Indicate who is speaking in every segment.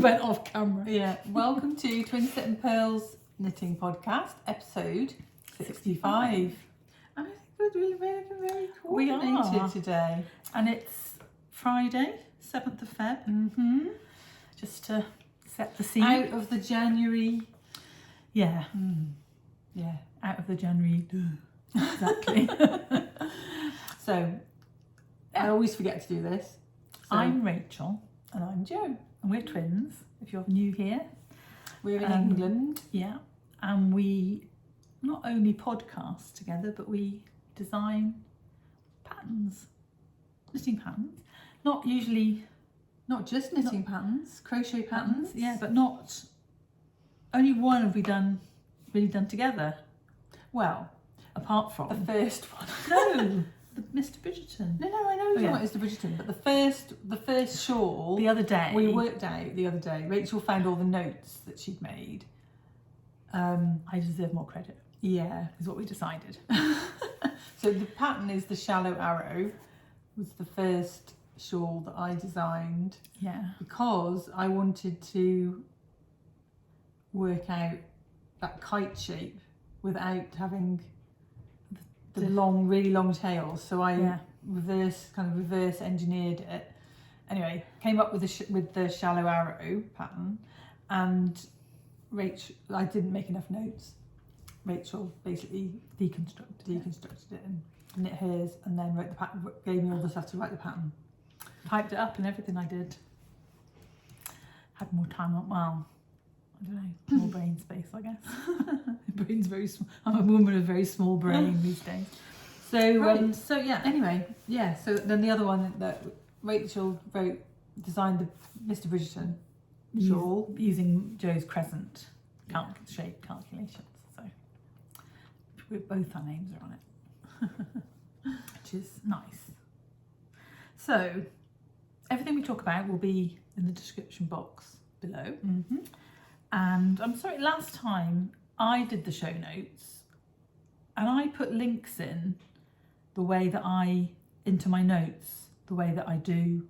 Speaker 1: went off camera.
Speaker 2: Yeah, welcome to Twinset and Purl's knitting podcast, episode 65. And I think we're doing very coordinated today.
Speaker 1: And it's Friday, 7th of Feb. Just to set the scene.
Speaker 2: Out of the January.
Speaker 1: Yeah.
Speaker 2: Yeah.
Speaker 1: Out of the January. Exactly.
Speaker 2: So, I always forget to do this. So,
Speaker 1: I'm Rachel.
Speaker 2: And I'm Jo.
Speaker 1: And we're twins, if you're new here.
Speaker 2: We're in England.
Speaker 1: Yeah. And we not only podcast together, but we design patterns, knitting patterns. Not usually...
Speaker 2: Not just knitting patterns, crochet patterns.
Speaker 1: Yeah, but not... Only one have we really done together.
Speaker 2: Well,
Speaker 1: apart from...
Speaker 2: the first one.
Speaker 1: No, the Mr. Bridgerton.
Speaker 2: No, I know you want Mr. Bridgerton, but the first shawl...
Speaker 1: The other day.
Speaker 2: We worked out the other day. Rachel found all the notes that she'd made.
Speaker 1: I deserve more credit.
Speaker 2: Yeah.
Speaker 1: Is what we decided.
Speaker 2: So the pattern is the shallow arrow. Was the first shawl that I designed.
Speaker 1: Yeah.
Speaker 2: Because I wanted to work out that kite shape without having the long, really long tails. So I reverse engineered it. Anyway, came up with the shallow arrow pattern, and Rachel, I didn't make enough notes. Rachel basically deconstructed it and knit hers, and then wrote the pattern. Gave me all the stuff to write the pattern.
Speaker 1: Typed it up and everything I did. Had more time on. Well, I don't know, more brain space, I guess. Brain's very small. I'm a woman with a very small brain these days.
Speaker 2: So, so yeah. Anyway, yeah. So then the other one that Rachel designed the Mr. Bridgerton shawl
Speaker 1: using Jo's crescent shape calculations. So both our names are on it, which is nice. So everything we talk about will be in the description box below. And I'm sorry, last time I did the show notes and I put links in the way that into my notes, the way that I do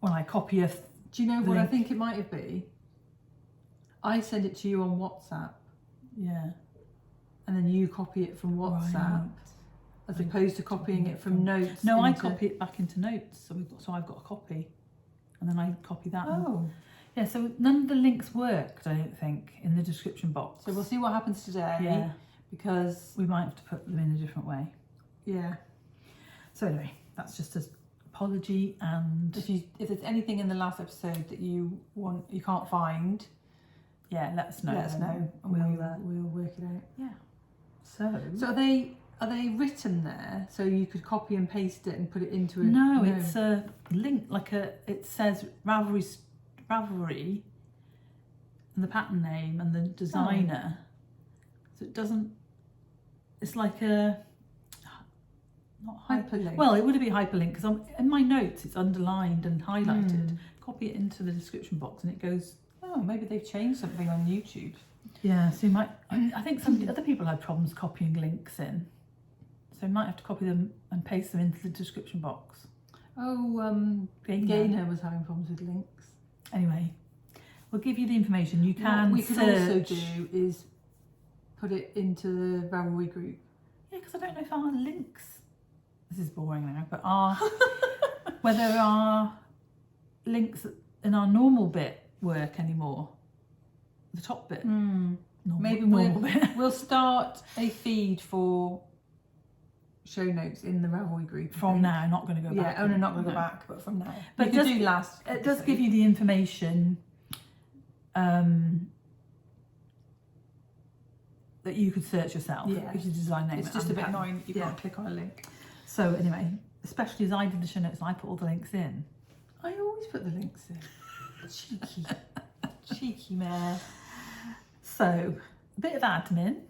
Speaker 1: when I copy a...
Speaker 2: Do you know what I think it might have been? I send it to you on WhatsApp.
Speaker 1: Yeah.
Speaker 2: And then you copy it from WhatsApp. As opposed to copying it from notes.
Speaker 1: No, I copy it back into notes. So I've got a copy. And then I copy that.
Speaker 2: Oh.
Speaker 1: Yeah, so none of the links worked, I don't think, in the description box.
Speaker 2: So we'll see what happens today.
Speaker 1: Yeah.
Speaker 2: Because...
Speaker 1: we might have to put them in a different way.
Speaker 2: Yeah.
Speaker 1: So anyway, that's just an apology, and...
Speaker 2: If there's anything in the last episode that you can't find...
Speaker 1: Yeah, let us know.
Speaker 2: Let us know, and we'll work it out.
Speaker 1: Yeah.
Speaker 2: So are they written there so you could copy and paste it and put it into a...
Speaker 1: No, it's a link, it says Ravelry and the pattern name and the designer. So it doesn't, it's like a, not
Speaker 2: hyperlink.
Speaker 1: Well, it would be hyperlink because in my notes it's underlined and highlighted. Copy it into the description box and it goes...
Speaker 2: Oh, maybe they've changed something on YouTube.
Speaker 1: Yeah, so you might, I think some other people had problems copying links in. So you might have to copy them and paste them into the description box.
Speaker 2: Oh, Gaynor was having problems with links.
Speaker 1: Anyway, we'll give you the information. You can
Speaker 2: What we could
Speaker 1: search.
Speaker 2: also do is put it into the Ravelry group.
Speaker 1: Yeah, because I don't know if our links, this is boring now, but whether our links in our normal bit work anymore. The top bit.
Speaker 2: Maybe we'll start a feed for show notes in the Ravelry group.
Speaker 1: From now, not going to go back.
Speaker 2: Yeah, not going to go back, but from now.
Speaker 1: But
Speaker 2: it
Speaker 1: does give you the information that you could search yourself.
Speaker 2: Yeah.
Speaker 1: If you design name.
Speaker 2: It's just a bit annoying that you can't click on a link.
Speaker 1: So anyway, especially as I did the show notes and I put all the links in.
Speaker 2: I always put the links in. Cheeky mare.
Speaker 1: So, a bit of admin.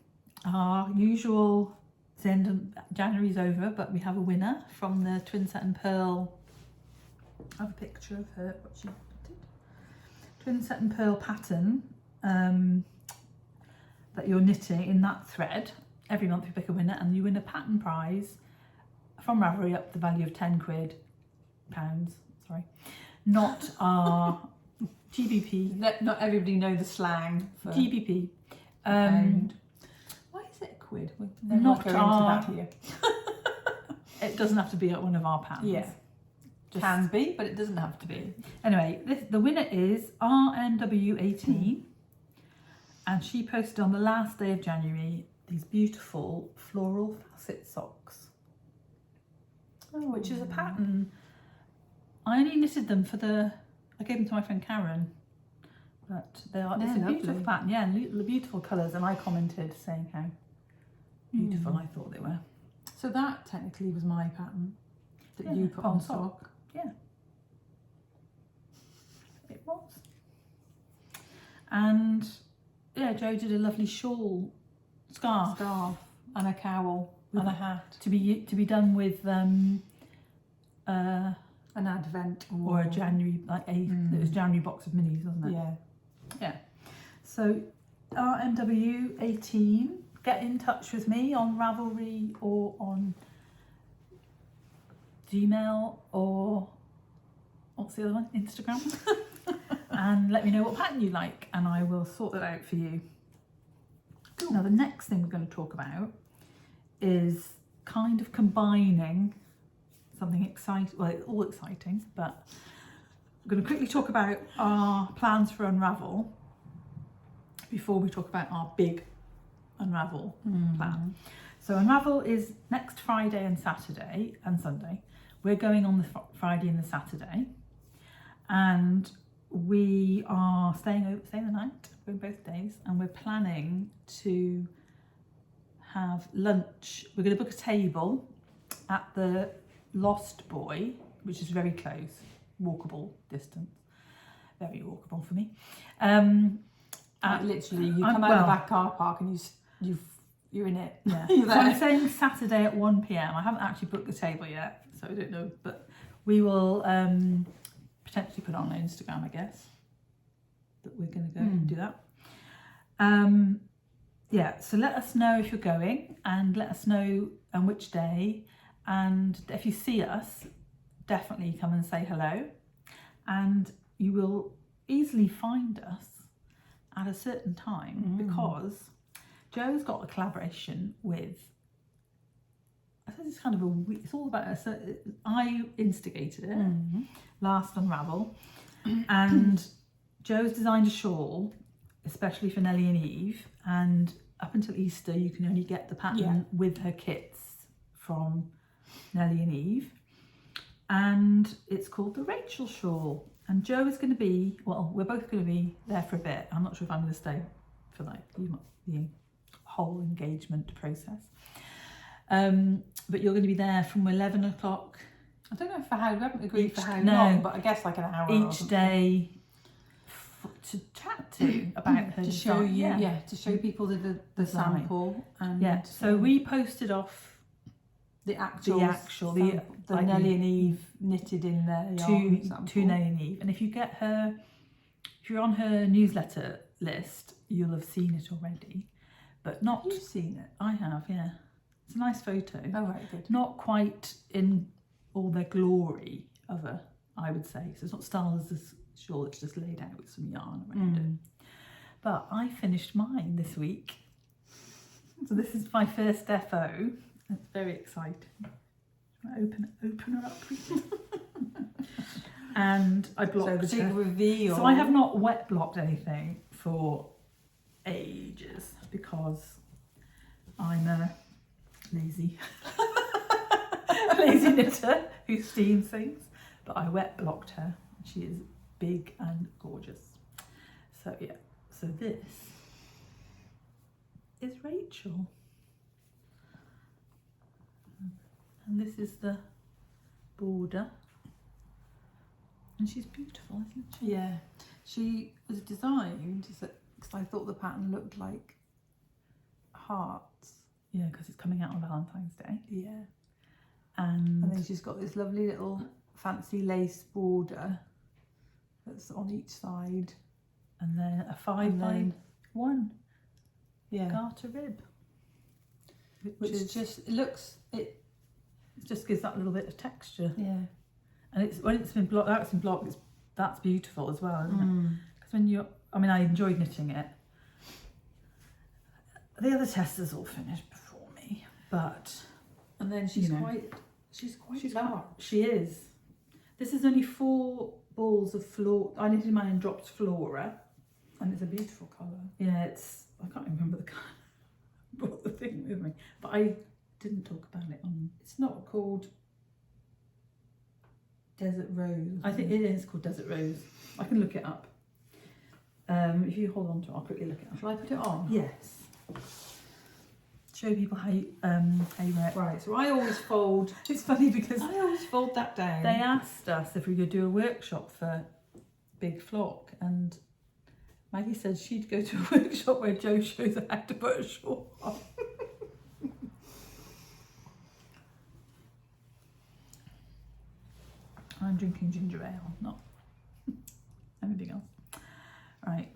Speaker 1: Our usual, the end of January's over, but we have a winner from the Twinset and Purl. I have a picture of her, what she did. Twinset and Purl pattern that you're knitting in that thread. Every month you pick a winner and you win a pattern prize from Ravelry up to the value of £10, sorry. not our GBP.
Speaker 2: Not everybody know the slang for
Speaker 1: GBP.
Speaker 2: pound. Why is it a quid? We're
Speaker 1: Not
Speaker 2: going
Speaker 1: our-
Speaker 2: into that here.
Speaker 1: It doesn't have to be at one of our patterns.
Speaker 2: Yeah. Can be, but it doesn't have to be.
Speaker 1: Anyway, the winner is RNW18, and she posted on the last day of January these beautiful floral facet socks, which is a pattern. I only knitted them I gave them to my friend Karen, but it's a beautiful
Speaker 2: lovely.
Speaker 1: pattern, yeah, and the beautiful colours, and I commented saying how beautiful I thought they were.
Speaker 2: So that technically was my pattern that
Speaker 1: Yeah,
Speaker 2: you put on sock.
Speaker 1: Yeah, it was. And yeah, Jo did a lovely shawl, scarf
Speaker 2: And a cowl and a hat.
Speaker 1: to be done with
Speaker 2: An advent
Speaker 1: or a January it was January box of minis, wasn't it?
Speaker 2: Yeah.
Speaker 1: So RNW18, get in touch with me on Ravelry or on Gmail or what's the other one? Instagram. And let me know what pattern you like and I will sort that out for you. Cool. Now the next thing we're going to talk about is kind of combining something exciting, well it's all exciting, but I'm going to quickly talk about our plans for Unravel before we talk about our big Unravel plan. So Unravel is next Friday and Saturday and Sunday. We're going on the Friday and the Saturday, and we are staying the night for both days, and we're planning to have lunch. We're going to book a table at the Lost Boy, which is very close, walkable distance, very walkable for me.
Speaker 2: Literally, you come out of the back car park and you're in it.
Speaker 1: Yeah.
Speaker 2: You're
Speaker 1: So
Speaker 2: there.
Speaker 1: I'm saying Saturday at 1 p.m. I haven't actually booked the table yet, so I don't know, but we will potentially put it on Instagram, I guess, that we're going to go and do that. Yeah, so let us know if you're going and let us know on which day, and if you see us, definitely come and say hello, and you will easily find us at a certain time because Jo's got a collaboration with, I think it's kind of it's all about us. I instigated it last Unravel, and Jo's designed a shawl especially for Nellie and Eve, and up until Easter you can only get the pattern with her kits from Nellie and Eve, and it's called the Rachel Shawl. And Jo is going to be, well, we're both going to be there for a bit. I'm not sure if I'm going to stay for like the whole engagement process. But you're going to be there from 11 o'clock.
Speaker 2: I don't know we haven't agreed for how
Speaker 1: no,
Speaker 2: long, but I guess like an hour or
Speaker 1: each
Speaker 2: something.
Speaker 1: day to chat to about her
Speaker 2: to show
Speaker 1: design.
Speaker 2: you, to show people the
Speaker 1: Design.
Speaker 2: sample and
Speaker 1: So we posted off
Speaker 2: the actual
Speaker 1: the like
Speaker 2: Nellie and Eve knitted in their yarn sample.
Speaker 1: to Nellie and Eve, and if you're on her newsletter list, you'll have seen it already, but not.
Speaker 2: You've seen it?
Speaker 1: I have, yeah. It's a nice photo.
Speaker 2: Oh right, good.
Speaker 1: Not quite in all their glory of a, I would say. So it's not styled as this shawl, it's just laid out with some yarn around it. But I finished mine this week. So this is my first FO. It's very exciting. Open her up. And I blocked
Speaker 2: So the big
Speaker 1: her.
Speaker 2: reveal.
Speaker 1: So I have not wet blocked anything for ages because I'm a lazy knitter who steams things. But I wet blocked her. She is big and gorgeous. So yeah, so this is Rachel. And this is the border. And she's beautiful, isn't she?
Speaker 2: Yeah, she was designed because I thought the pattern looked like hearts.
Speaker 1: Yeah, because it's coming out on Valentine's Day.
Speaker 2: Yeah,
Speaker 1: And
Speaker 2: then she's got this lovely little fancy lace border that's on each side,
Speaker 1: and then a 5 by
Speaker 2: then
Speaker 1: 1
Speaker 2: yeah,
Speaker 1: garter rib.
Speaker 2: which is just it
Speaker 1: just gives that little bit of texture.
Speaker 2: yeah.
Speaker 1: And it's when it's been blocked, that's beautiful as well, isn't it? Because when you, I mean, I enjoyed knitting it. The other testers all finished before me, but
Speaker 2: and then she's
Speaker 1: you know,
Speaker 2: quite large.
Speaker 1: She is. This is only 4 balls of I knitted mine in dropped flora,
Speaker 2: and it's a beautiful colour.
Speaker 1: Yeah, it's, I can't remember the colour. I brought the thing with me, but I didn't talk about it on.
Speaker 2: It's not called Desert Rose.
Speaker 1: I think it is called Desert Rose. I can look it up. If you hold on to it, I'll quickly look it up.
Speaker 2: Shall I put it on?
Speaker 1: Yes. Show people how you wear it.
Speaker 2: Right, so I always fold.
Speaker 1: It's funny because
Speaker 2: I always fold that down.
Speaker 1: they asked us if we could do a workshop for Big Flock, and Maggie said she'd go to a workshop where Jo shows her how to put a shawl on. I'm drinking ginger ale, not anything else. Right.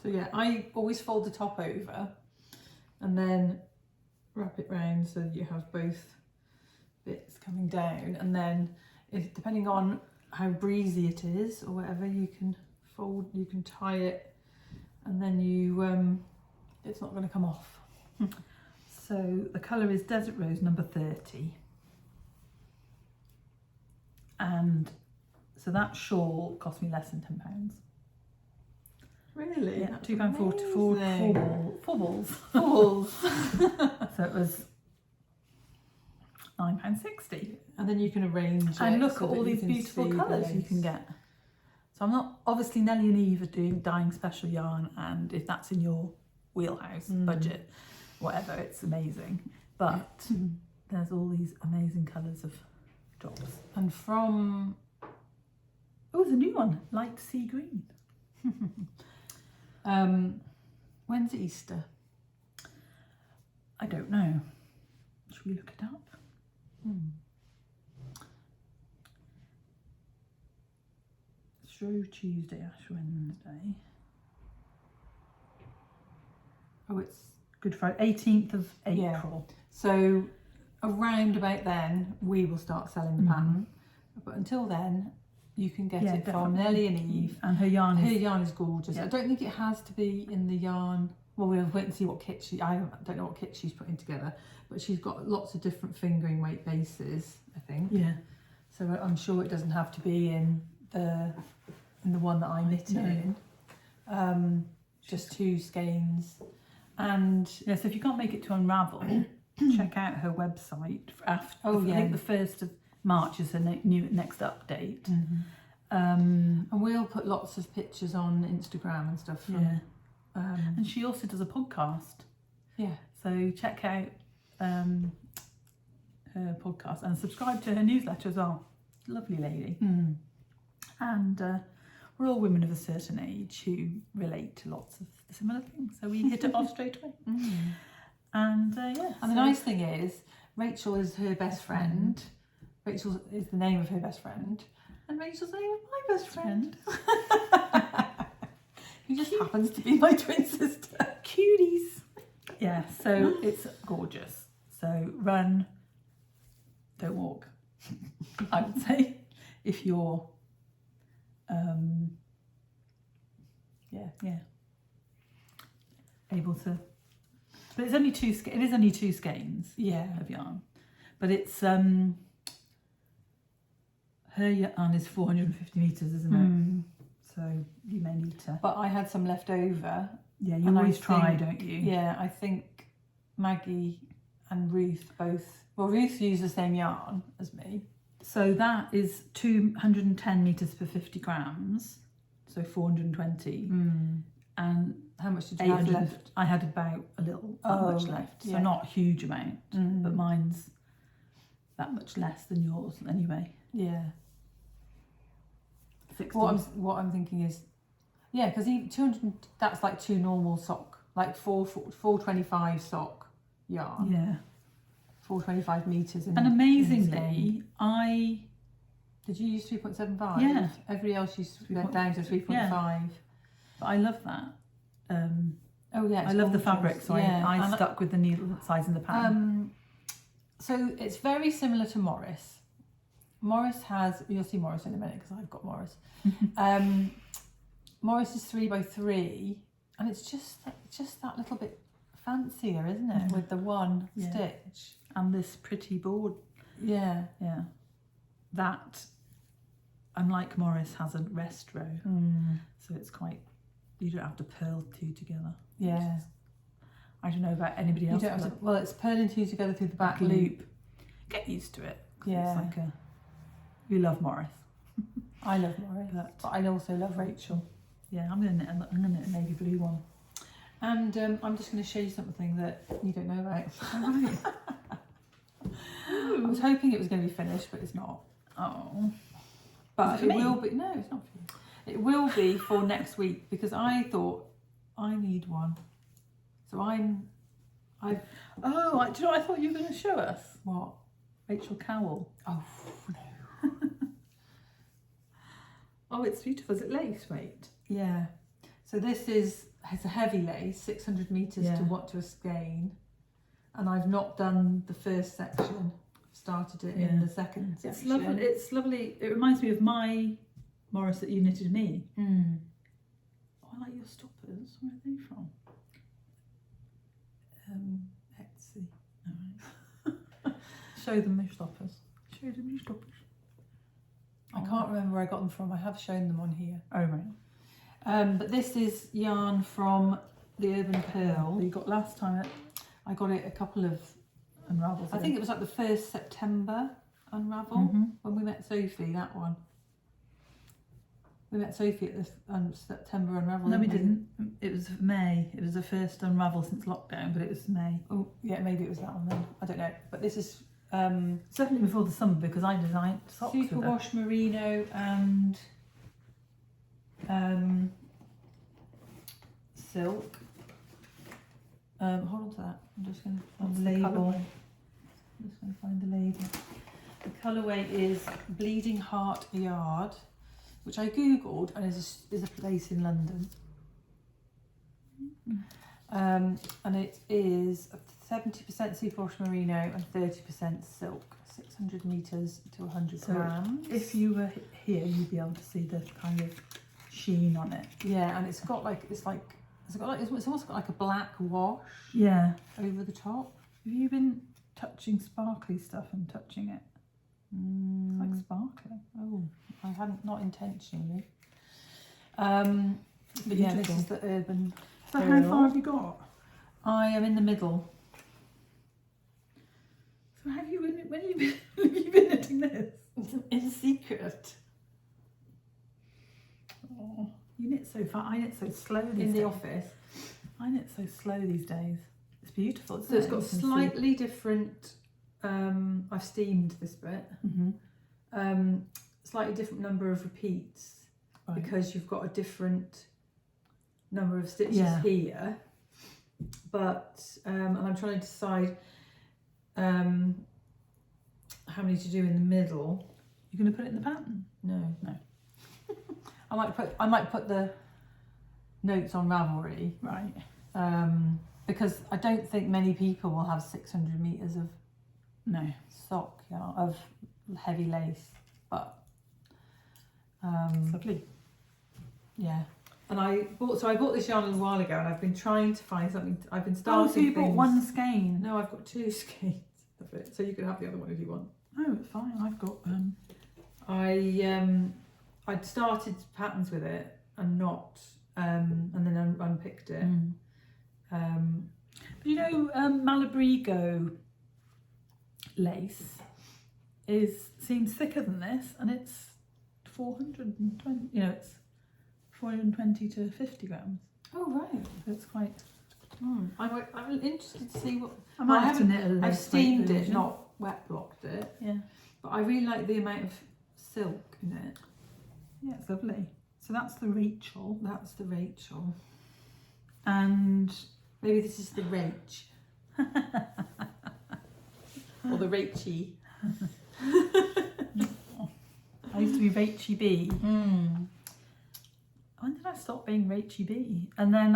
Speaker 2: So yeah, I always fold the top over and then wrap it round so that you have both bits coming down, and then if depending on how breezy it is or whatever, you can tie it, and then you it's not going to come off.
Speaker 1: So the colour is Desert Rose number 30, and so that shawl cost me less than £10.
Speaker 2: Really?
Speaker 1: Yeah, £2.40 for 4 balls.
Speaker 2: 4 balls.
Speaker 1: So it was £9.60.
Speaker 2: And then you can arrange it.
Speaker 1: And look
Speaker 2: so
Speaker 1: at all
Speaker 2: that you
Speaker 1: these
Speaker 2: can
Speaker 1: beautiful
Speaker 2: see the
Speaker 1: colours you
Speaker 2: lace.
Speaker 1: can get. So I'm not, obviously Nellie and Eve are dyeing special yarn, and if that's in your wheelhouse, budget, whatever, it's amazing. But there's all these amazing colours of drops.
Speaker 2: And from...
Speaker 1: Oh, there's a new one, light sea green.
Speaker 2: When's Easter?
Speaker 1: I don't know. Should we look it up? Shrove Tuesday, Ash Wednesday. Oh, it's Good Friday, 18th of April.
Speaker 2: Yeah. So around about then, we will start selling the pattern. But until then, you can get it from
Speaker 1: definitely.
Speaker 2: Nellie and Eve.
Speaker 1: And her yarn
Speaker 2: Her
Speaker 1: is...
Speaker 2: yarn is gorgeous.
Speaker 1: Yeah.
Speaker 2: I don't think it has to be in the yarn. Well, we'll wait and see what kit I don't know what kit she's putting together, but she's got lots of different fingering weight bases, I think.
Speaker 1: Yeah.
Speaker 2: So I'm sure it doesn't have to be in the one that I knit in. Just 2 skeins. And
Speaker 1: Yeah, so if you can't make it to Unravel, check out her website. I think the 1st of March is her next update.
Speaker 2: and we'll put lots of pictures on Instagram and stuff. From,
Speaker 1: and she also does a podcast.
Speaker 2: Yeah.
Speaker 1: So check out her podcast and subscribe to her newsletter as well. Lovely lady. And we're all women of a certain age who relate to lots of similar things. So we hit it off straight away. And yeah.
Speaker 2: And the nice thing is, Rachel is her best friend. Rachel is the name of her best friend. And Rachel's name is my best friend. Who just happens to be my twin sister.
Speaker 1: Cuties. Yeah, so it's gorgeous. So run, don't walk, I would say, if you're able to. But it's only it is only 2 skeins of yarn. But it's her yarn is 450 metres, isn't it? So you may need to.
Speaker 2: But I had some left over.
Speaker 1: Yeah, you always try, don't you?
Speaker 2: Yeah, I think Maggie and Ruth both. Well, Ruth used the same yarn as me.
Speaker 1: So that is 210 metres per 50 grams. So 420. And
Speaker 2: how much did you have left?
Speaker 1: I had about a little much left. So not a huge amount, but mine's that much less than yours anyway.
Speaker 2: Yeah.
Speaker 1: 60.
Speaker 2: What I'm thinking is, yeah, because 200, that's like 2 normal sock, like 425 sock yarn.
Speaker 1: Yeah.
Speaker 2: 425 metres.
Speaker 1: And amazingly,
Speaker 2: Did you use 3.75?
Speaker 1: Yeah.
Speaker 2: Everybody else used went down to 3.5.
Speaker 1: Yeah. But I love that.
Speaker 2: I
Speaker 1: love the fabric, so I stuck with the needle size in the pattern.
Speaker 2: So it's very similar to Morris, Morris has, you'll see Morris in a minute because I've got Morris. Morris is 3x3 and it's just that little bit fancier, isn't it? With the one stitch.
Speaker 1: And this pretty board.
Speaker 2: Yeah.
Speaker 1: Yeah. That, unlike Morris, has a rest row. So it's quite, you don't have to purl two together.
Speaker 2: Yeah.
Speaker 1: I don't know about anybody else.
Speaker 2: You don't have to, well, it's purling two together through the back loop.
Speaker 1: Get used to it.
Speaker 2: Yeah.
Speaker 1: It's like we love Morris.
Speaker 2: I love Morris, but I also love Rachel.
Speaker 1: Yeah, I'm gonna knit a navy blue one.
Speaker 2: And I'm just going to show you something that you don't know about. I was hoping it was going to be finished, but it's not.
Speaker 1: Oh.
Speaker 2: But it will be. No, it's not for you. It will be for next week because I thought I need one. So do you know what
Speaker 1: I thought you were going to show us?
Speaker 2: What?
Speaker 1: Rachel Cowl.
Speaker 2: Oh, no.
Speaker 1: Oh, it's beautiful. Is it lace weight?
Speaker 2: Yeah. So this has a heavy lace, 600 metres to a skein. And I've not done the first section. I've started it in the second section.
Speaker 1: It's lovely. It's lovely. It reminds me of my Morris that you knitted me.
Speaker 2: Mm.
Speaker 1: Oh, I like your stoppers. Where are they from? Etsy. All right. Show them your stoppers. Show them your stoppers.
Speaker 2: I can't remember where I got them from. I have shown them on here.
Speaker 1: Oh, right.
Speaker 2: But this is yarn from the Urban Purl.
Speaker 1: That you got last time.
Speaker 2: I got it a couple of
Speaker 1: Unravels.
Speaker 2: I think it was like the 1st September Unravel when we met Sophie, that one. We met Sophie at the September Unravel.
Speaker 1: No, we didn't. It was May. It was the first Unravel since lockdown, but it was May.
Speaker 2: Oh, yeah, maybe it was that one then. I don't know. But this is
Speaker 1: certainly before the summer because I designed socks with
Speaker 2: superwash merino and silk. Hold on to that. I'm just going to find the label. I'm just going to find the label. The colourway is Bleeding Heart Yard, which I googled and is a place in London. And it is 70% superwash merino and 30% silk. 600 metres to 100 grams.
Speaker 1: If you were here, you'd be able to see the kind of sheen on it.
Speaker 2: Yeah, and it's almost got like a black wash.
Speaker 1: Yeah.
Speaker 2: Over the top.
Speaker 1: Have you been touching sparkly stuff and touching it? It's like sparkling.
Speaker 2: Oh, I hadn't, not intentionally. But yeah, this is the Urban
Speaker 1: So Purl. How far have you got?
Speaker 2: I am in the middle.
Speaker 1: So have you been, when have you been knitting this?
Speaker 2: In secret.
Speaker 1: Oh, you knit so far. I knit so slow these days.
Speaker 2: In the office.
Speaker 1: I knit so slow these days. It's beautiful.
Speaker 2: So it's got slightly different. I've steamed this bit. Slightly different number of repeats because you've got a different number of stitches here. But and I'm trying to decide how many to do in the middle.
Speaker 1: You're going to put it in the pattern?
Speaker 2: No. I might put the notes on Ravelry.
Speaker 1: Right.
Speaker 2: Because I don't think many people will have 600 metres of sock yarn, of heavy lace, but
Speaker 1: lovely.
Speaker 2: Yeah. And I bought this yarn a little while ago and I've been trying to find something. I've been starting.
Speaker 1: Oh, so you bought one skein?
Speaker 2: No, I've got 2 skeins of it. So you can have the other one if you want.
Speaker 1: Oh, it's fine. I've got
Speaker 2: I'd started patterns with it and not and then unpicked it.
Speaker 1: But you know, Malabrigo lace seems thicker than this, and it's 420. You know, it's 420 to 50 grams.
Speaker 2: Oh right,
Speaker 1: So it's quite.
Speaker 2: I'm interested to see what.
Speaker 1: I might have to knit a lace.
Speaker 2: I've steamed it,
Speaker 1: version.
Speaker 2: not wet blocked it.
Speaker 1: Yeah.
Speaker 2: But I really like the amount of silk in it.
Speaker 1: Yeah, it's lovely. So that's the Rachel.
Speaker 2: That's the Rachel.
Speaker 1: And
Speaker 2: maybe this is the Rach. Or the Rachy.
Speaker 1: I used to be Rachy B. When did I stop being Rachy B? And then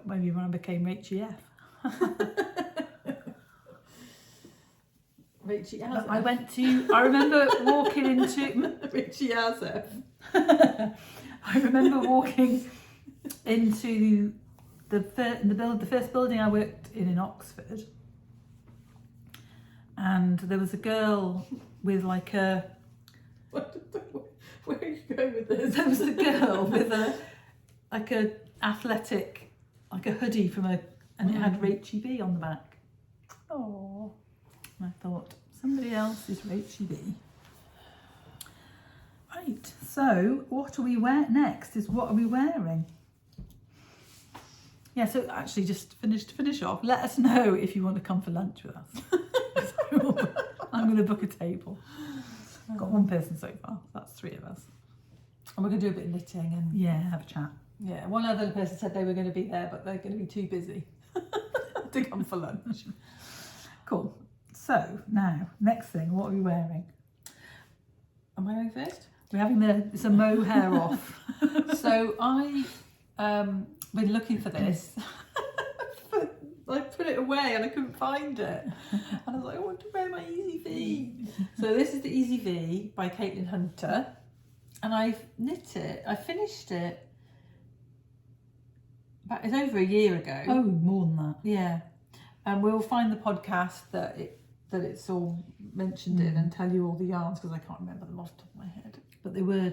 Speaker 1: maybe when I became Rachy F.
Speaker 2: Rachel
Speaker 1: But I remember walking into...
Speaker 2: Rachel Yazef.
Speaker 1: I remember walking into the first building I worked in Oxford, and there was a girl with like a...
Speaker 2: Where are you going with this?
Speaker 1: There was a girl with a athletic, like a hoodie and it had Rachel B on the back.
Speaker 2: Oh.
Speaker 1: And I thought, somebody else is Rachel B. Right, so what are we wearing next is what are we wearing? Yeah, so actually just to finish off, let us know if you want to come for lunch with us. I'm going to book a table. Got one person so far, so that's 3 of us.
Speaker 2: And we're going to do a bit of knitting and...
Speaker 1: Yeah, have a chat.
Speaker 2: Yeah, one other person said they were going to be there, but they're going to be too busy to come for lunch.
Speaker 1: Cool. So, now, next thing, what are we wearing?
Speaker 2: Am I going first?
Speaker 1: We're having it's a mohair off.
Speaker 2: So I been looking for this. I put it away and I couldn't find it. And I was like, I want to wear my Easy V. So this is the Easy V by Caitlin Hunter. And I've knit it. I finished it. It's over a year ago.
Speaker 1: Oh, more than that.
Speaker 2: Yeah. And we'll find the podcast that it's all mentioned in and tell you all the yarns because I can't remember them off the top of my head.
Speaker 1: But they were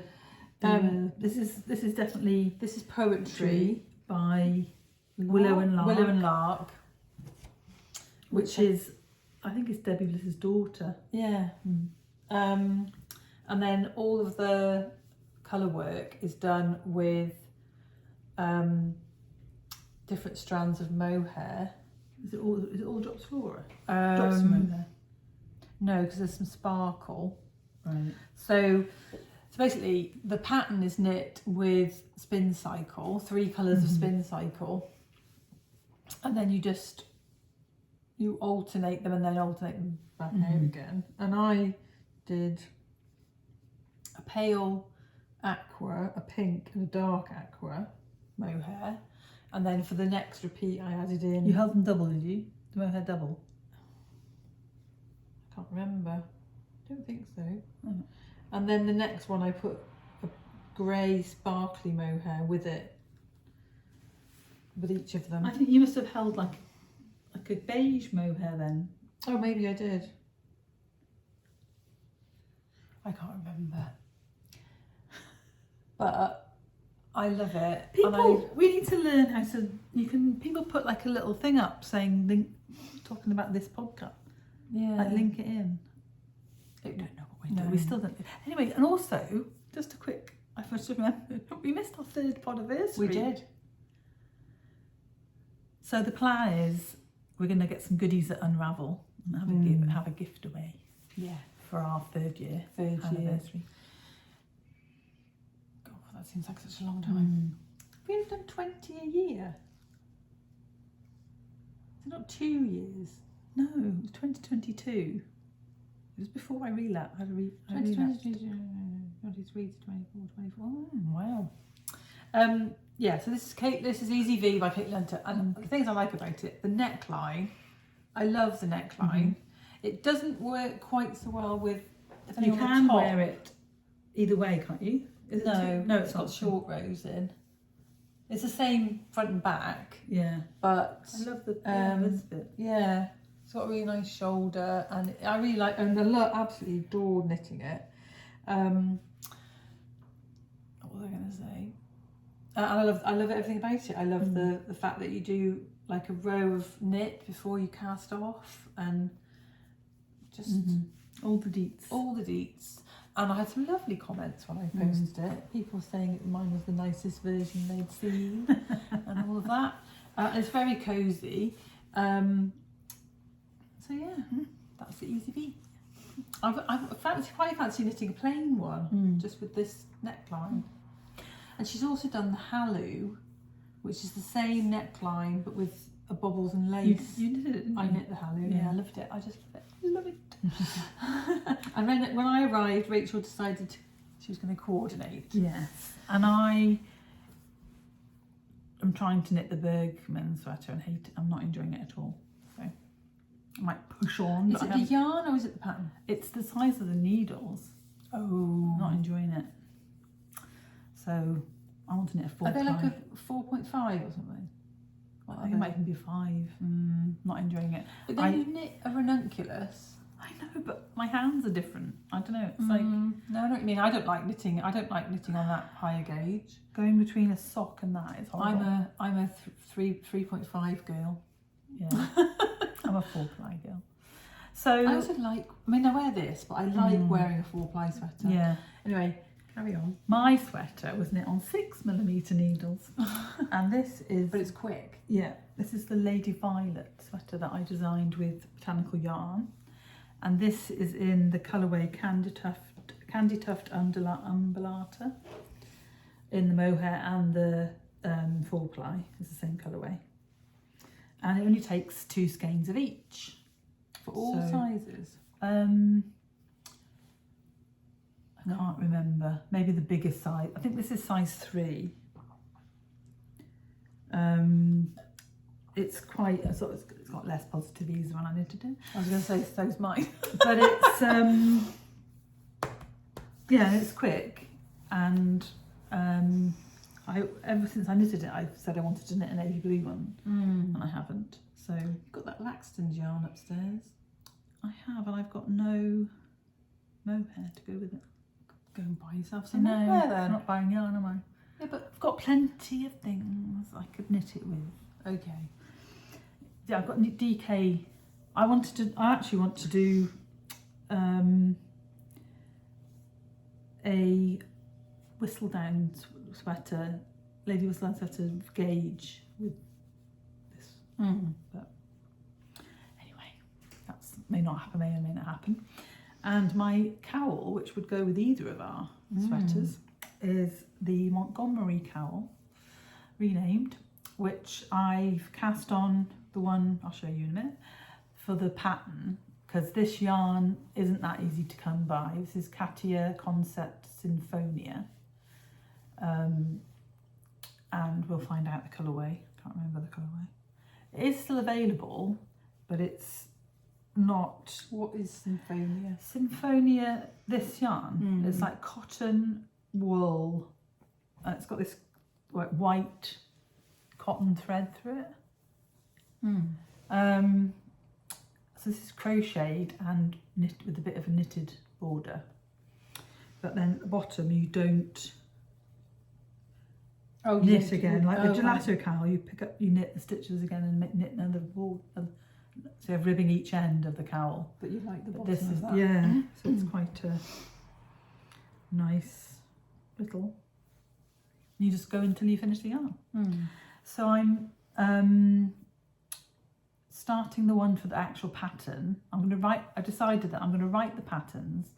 Speaker 1: this is definitely
Speaker 2: poetry
Speaker 1: by Willow and
Speaker 2: Lark.
Speaker 1: Which is, I think it's Debbie Bliss's daughter.
Speaker 2: Yeah. And then all of the colour work is done with different strands of mohair.
Speaker 1: Is it all Drops Flora?
Speaker 2: Drops
Speaker 1: of mohair?
Speaker 2: No, because there's some sparkle.
Speaker 1: Right.
Speaker 2: So basically the pattern is knit with spin cycle, 3 colours of spin cycle. And then you alternate them and then alternate them back out again. And I did a pale aqua, a pink and a dark aqua mohair. And then for the next repeat I added in...
Speaker 1: You held them double, did you? The mohair double?
Speaker 2: I can't remember. I don't think so.
Speaker 1: Oh.
Speaker 2: And then the next one I put a grey sparkly mohair with it. With each of them.
Speaker 1: I think you must have held like a beige mohair then.
Speaker 2: Oh, maybe I did. I can't remember. But I love it.
Speaker 1: We need to learn how to. People put like a little thing up saying talking about this podcast.
Speaker 2: Yeah.
Speaker 1: Like link it in.
Speaker 2: I don't know what we're doing.
Speaker 1: We still don't. Anyway, and also just a quick. I first remember we missed our 3rd podiversary.
Speaker 2: We did.
Speaker 1: So the plan is we're going to get some goodies at Unravel and have a gift away.
Speaker 2: Yeah.
Speaker 1: For our 3rd year anniversary.
Speaker 2: God, that seems like such a long time. We have done 20 a year. Is it not 2 years?
Speaker 1: No, it was 2022. It was before I relapsed.
Speaker 2: 2022, 23 to 24, 24. Oh,
Speaker 1: Wow.
Speaker 2: Yeah, so this is Easy V by Caitlin Hunter. And the things I like about it, the neckline. I love the neckline. It doesn't work quite so well with...
Speaker 1: You can wear it either way, can't you?
Speaker 2: No, it's got short rows in. It's the same front and back.
Speaker 1: Yeah.
Speaker 2: But...
Speaker 1: I love the this bit.
Speaker 2: Yeah. It's got a really nice shoulder and I really like... And I absolutely adore knitting it. What was I going to say? I love everything about it. I love the fact that you do like a row of knit before you cast off and just
Speaker 1: all the deets.
Speaker 2: And I had some lovely comments when I posted it. People saying that mine was the nicest version they'd seen and all of that. It's very cosy. So yeah, that's the Easy V. I quite fancy knitting a plain one just with this neckline. And she's also done the halo, which is the same neckline but with a bobbles and lace.
Speaker 1: You did it, didn't you?
Speaker 2: I knit the halo, yeah, I loved it. I just love it. And then when I arrived, Rachel decided she was going to coordinate.
Speaker 1: Yes. And I am trying to knit the Bergman sweater and hate it. I'm not enjoying it at all. So I might push on.
Speaker 2: Is it the yarn or is it the pattern?
Speaker 1: It's the size of the needles.
Speaker 2: Oh.
Speaker 1: I'm not enjoying it. So I wanted it a 4
Speaker 2: Are they like
Speaker 1: ply.
Speaker 2: a 4.5 or something? What
Speaker 1: I think it might even be 5. Not enjoying it.
Speaker 2: But then you knit a ranunculus.
Speaker 1: I know, but my hands are different. I don't know. It's like
Speaker 2: No, I know what you mean. I don't like knitting. I don't like knitting on that higher gauge.
Speaker 1: going between a sock and that is horrible.
Speaker 2: I'm a 3.5 girl.
Speaker 1: Yeah. I'm a 4 ply girl. So
Speaker 2: I also like. I mean, I wear this, but I like wearing a 4 ply sweater.
Speaker 1: yeah.
Speaker 2: Anyway, carry on.
Speaker 1: My sweater was knit on 6mm needles, and this is.
Speaker 2: But it's quick.
Speaker 1: Yeah, this is the Lady Violet sweater that I designed with botanical yarn, and this is in the colourway Candy Tuft Undulata in the mohair, and the 4 ply is the same colourway, and it only takes 2 skeins of each
Speaker 2: For all sizes.
Speaker 1: I can't remember. Maybe the biggest size. I think this is size 3. It's quite it's got less positive ease when I knitted it.
Speaker 2: I was going to say so's mine.
Speaker 1: But it's yeah, it's quick, and ever since I knitted it, I've said I wanted to knit a navy blue one, and I haven't. So
Speaker 2: You've got that Laxton's yarn upstairs.
Speaker 1: I have, and I've got no mohair to go with it.
Speaker 2: Go and buy yourself
Speaker 1: So
Speaker 2: some
Speaker 1: no,
Speaker 2: mohair
Speaker 1: I'm
Speaker 2: then.
Speaker 1: not buying yarn, am I?
Speaker 2: Yeah, but
Speaker 1: I've got plenty of things I could knit it with.
Speaker 2: okay.
Speaker 1: Yeah, I've got DK. I actually want to do a whistle down sweater, lady whistle down sweater gauge with this. But anyway, that's may not happen, may or may not happen. And my cowl, which would go with either of our sweaters, is the Montgomery cowl, renamed, which I've cast on the one I'll show you in a minute for the pattern, because this yarn isn't that easy to come by. This is Katia Concept Sinfonia, and we'll find out the colourway. Can't remember the colourway. It is still available, but it's not.
Speaker 2: What is Symphonia?
Speaker 1: Sinfonia, this yarn, it's like cotton wool. It's got this like white cotton thread through it. So this is crocheted and knit with a bit of a knitted border, but then at the bottom you don't knit again, like the gelato cowl. You pick up, you knit the stitches again and knit another border. So you have ribbing each end of the cowl.
Speaker 2: But you like the bottom
Speaker 1: This
Speaker 2: of
Speaker 1: is
Speaker 2: that.
Speaker 1: yeah, so it's quite a nice little. You just go until you finish the yarn. So I'm starting the one for the actual pattern. I'm going to write. I decided that I'm going to write the patterns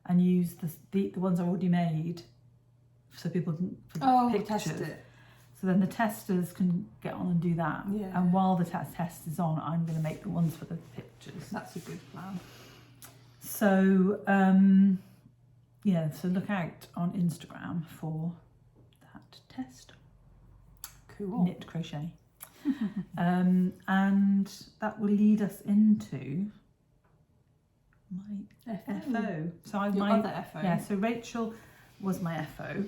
Speaker 1: and use the ones I already made, so people can pictures.
Speaker 2: Test it.
Speaker 1: So then the testers can get on and do that.
Speaker 2: Yeah.
Speaker 1: And while the test is on, I'm going to make the ones for the pictures.
Speaker 2: That's a good plan.
Speaker 1: So yeah, so look out on Instagram for that test.
Speaker 2: Cool.
Speaker 1: Knit crochet. And that will lead us into my FO. So
Speaker 2: Your other FO.
Speaker 1: Yeah, so Rachel was my FO.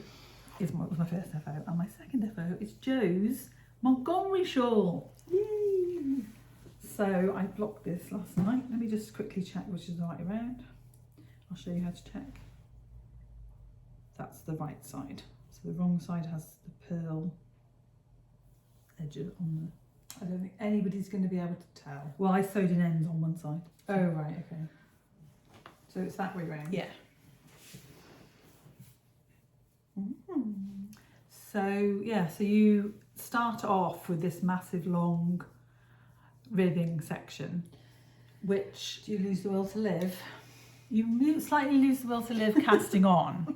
Speaker 1: Was my first FO, and my second FO is Jo's Montgomery shawl. Yay! So I blocked this last night. Let me just quickly check which is the right around. I'll show you how to check. That's the right side. So the wrong side has the pearl edges on the.
Speaker 2: I don't think anybody's going to be able to tell.
Speaker 1: Well, I sewed in ends on one side.
Speaker 2: Oh, right, okay. So it's that way round?
Speaker 1: Yeah. So yeah, so you start off with this massive long ribbing section, which
Speaker 2: Do you lose the will to live?
Speaker 1: you slightly lose the will to live casting on,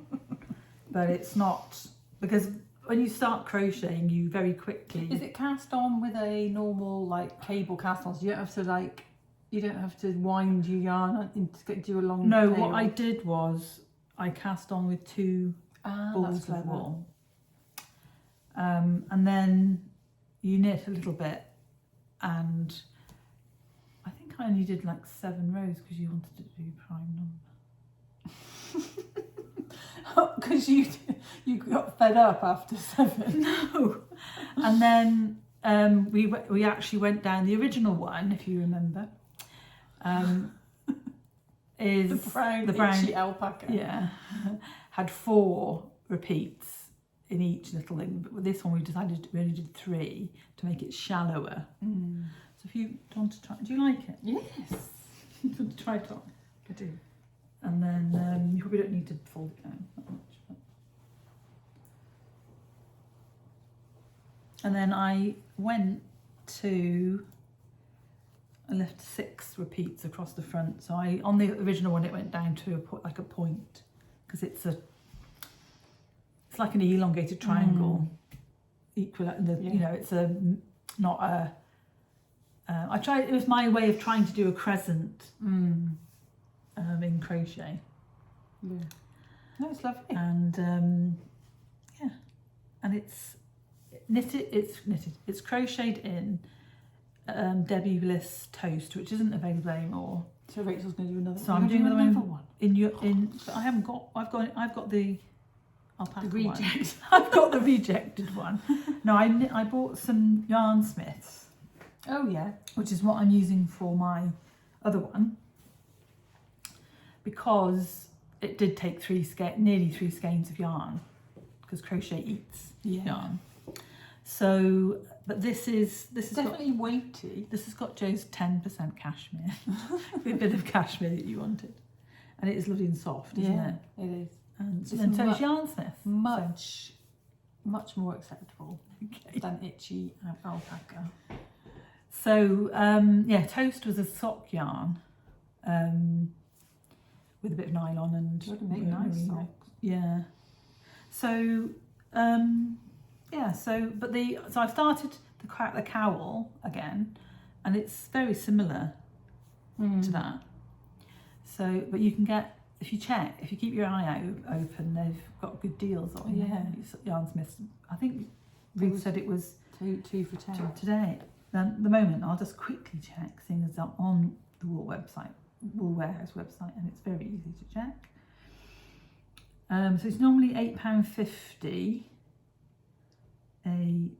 Speaker 1: but it's not, because when you start crocheting, you very quickly.
Speaker 2: Is it cast on with a normal like cable cast on? So you don't have to wind your yarn to do a long.
Speaker 1: No,
Speaker 2: tail?
Speaker 1: what I did was I cast on with 2 balls of wool, and then you knit a little bit, and I think I only did like 7 rows because you wanted to do prime number.
Speaker 2: Because you got fed up after 7.
Speaker 1: No. And then we actually went down the original one, if you remember. Is
Speaker 2: the brown itchy alpaca.
Speaker 1: Yeah. Had 4 repeats in each little thing, but with this one we decided we only did 3 to make it shallower. So if you want to try, do you like it?
Speaker 2: Yes.
Speaker 1: You want to try it on?
Speaker 2: I do.
Speaker 1: And then you probably don't need to fold it down that much. But. And then I left 6 repeats across the front. So on the original one it went down to like a point, because it's like an elongated triangle. Equal, you know, it's not a. It was my way of trying to do a crescent in crochet.
Speaker 2: Yeah. No, it's lovely.
Speaker 1: And and it's knitted. It's crocheted in Debbie Bliss Toast, which isn't available anymore.
Speaker 2: So Rachel's going to do another.
Speaker 1: So I'm doing another one.
Speaker 2: But
Speaker 1: I haven't got. I've got the alpaca
Speaker 2: the
Speaker 1: one.
Speaker 2: reject.
Speaker 1: I've got the rejected one. No, I bought some yarn smiths.
Speaker 2: Oh yeah.
Speaker 1: Which is what I'm using for my other one, because it did take nearly 3 skeins of yarn, because crochet eats yarn. So, but this is
Speaker 2: definitely weighty.
Speaker 1: This has got Joe's 10% cashmere, the bit of cashmere that you wanted, and it is lovely and soft, isn't it?
Speaker 2: It is.
Speaker 1: And so is yarn smith.
Speaker 2: Much more acceptable than itchy alpaca.
Speaker 1: So Toast was a sock yarn with a bit of nylon and
Speaker 2: would make nice socks.
Speaker 1: Yeah. So so I started the cowl again, and it's very similar to that. So, but you can get, if you keep your eye open, they've got good deals on. Yarn Smiths. I think Ruth said it was
Speaker 2: 2 for 10
Speaker 1: today. Then the moment I'll just quickly check, seeing as I'm on the Wool Warehouse website, and it's very easy to check. So it's normally £8.50 a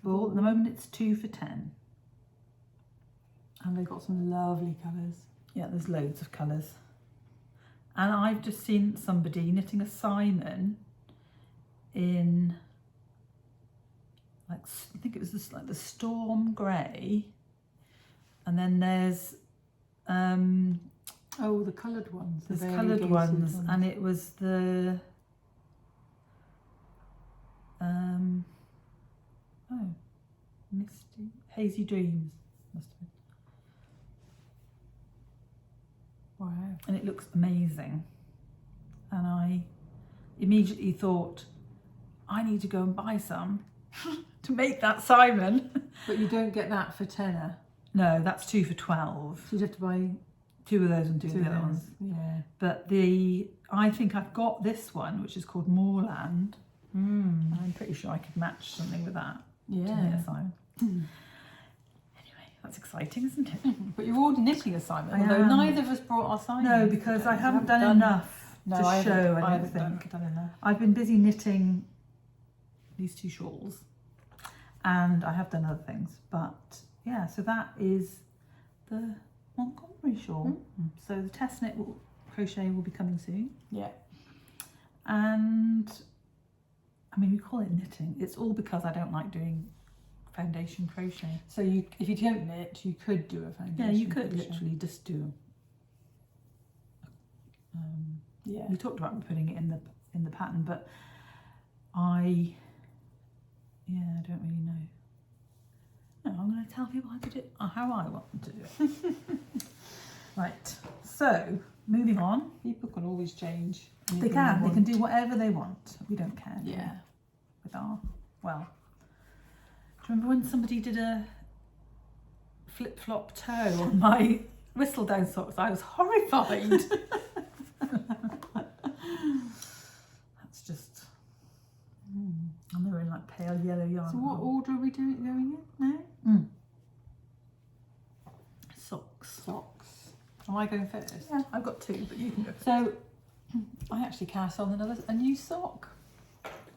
Speaker 1: ball. At the moment it's 2 for 10.
Speaker 2: And they've got some lovely colours.
Speaker 1: Yeah, there's loads of colours. And I've just seen somebody knitting a Simon in, like, I think it was just like the storm grey, and then there's
Speaker 2: the coloured ones.
Speaker 1: There's coloured ones, and it was the misty hazy dreams must have been.
Speaker 2: Wow.
Speaker 1: And it looks amazing, and I immediately thought I need to go and buy some to make that Simon.
Speaker 2: But you don't get that for tenner.
Speaker 1: No, that's 2 for 12.
Speaker 2: So you'd have to buy
Speaker 1: 2 of those and 2 of the other ones.
Speaker 2: Yeah.
Speaker 1: But I think I've got this one, which is called Moorland. I'm pretty sure I could match something with that.
Speaker 2: Yeah.
Speaker 1: To knit a Simon. Anyway, that's exciting, isn't it?
Speaker 2: But you're already knitting a Simon,
Speaker 1: I
Speaker 2: although
Speaker 1: am.
Speaker 2: neither of us brought our Simon.
Speaker 1: No, because I haven't done enough to show.
Speaker 2: I haven't done enough.
Speaker 1: I've been busy knitting these 2 shawls, and I have done other things. But yeah, so that is the Montgomery shawl. So the test knit crochet will be coming soon.
Speaker 2: Yeah.
Speaker 1: And I mean, we call it knitting. It's all because I don't like doing foundation crochet.
Speaker 2: So if you don't knit, you could do a foundation.
Speaker 1: Yeah, you could
Speaker 2: crochet.
Speaker 1: literally just do.
Speaker 2: Yeah.
Speaker 1: We talked about putting it in the pattern, but I don't really know. No, I'm going to tell people how to do it, or how I want to do it. Right. So moving on.
Speaker 2: People can always change.
Speaker 1: They can. They can do whatever they want. We don't care.
Speaker 2: Yeah.
Speaker 1: With our, well, do you remember when somebody did a flip-flop toe on my whistle down socks? I was horrified. That's just, and they were in like pale yellow yarn.
Speaker 2: So what order are we going in now? Socks. Am I going first?
Speaker 1: Yeah, I've got 2, but you can go first.
Speaker 2: So I actually cast on a new sock.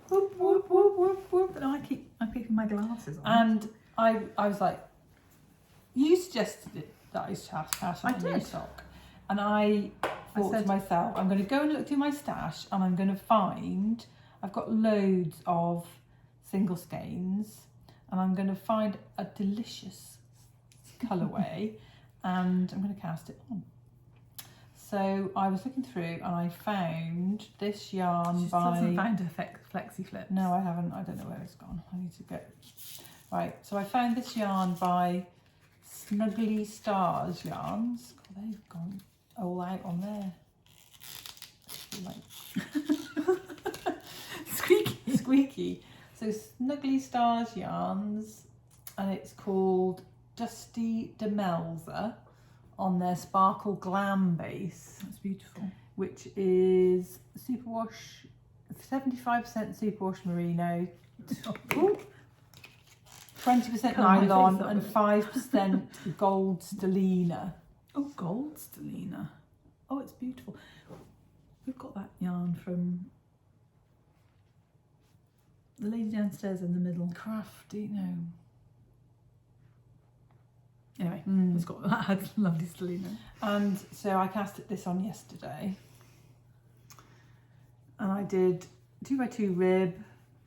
Speaker 2: Whoop, whoop, whoop, whoop, whoop.
Speaker 1: But I'm keeping my glasses on.
Speaker 2: And I was like, you suggested it that I cast on a new sock. And I thought to myself, I'm going to go and look through my stash and I'm going to find, I've got loads of single skeins, and I'm going to find a delicious colourway and I'm going to cast it on. So I was looking through and I found this yarn
Speaker 1: She hasn't found her flexi flip.
Speaker 2: No, I haven't. I don't know where it's gone. I need to get... Right, so I found this yarn by Snuggly Stars Yarns. God, they've gone all out on there. Like...
Speaker 1: Squeaky.
Speaker 2: Squeaky. So Snuggly Stars Yarns, and it's called Dusty Demelza on their Sparkle Glam base.
Speaker 1: That's beautiful.
Speaker 2: Which is superwash, 75% superwash merino, 20% nylon and 5% gold stellina.
Speaker 1: Oh, gold stellina. Oh, it's beautiful. We've got that yarn from the lady downstairs in the middle.
Speaker 2: Crafty, no.
Speaker 1: Anyway, it's got that had lovely stellina.
Speaker 2: And so I cast this on yesterday. And I did 2x2 rib,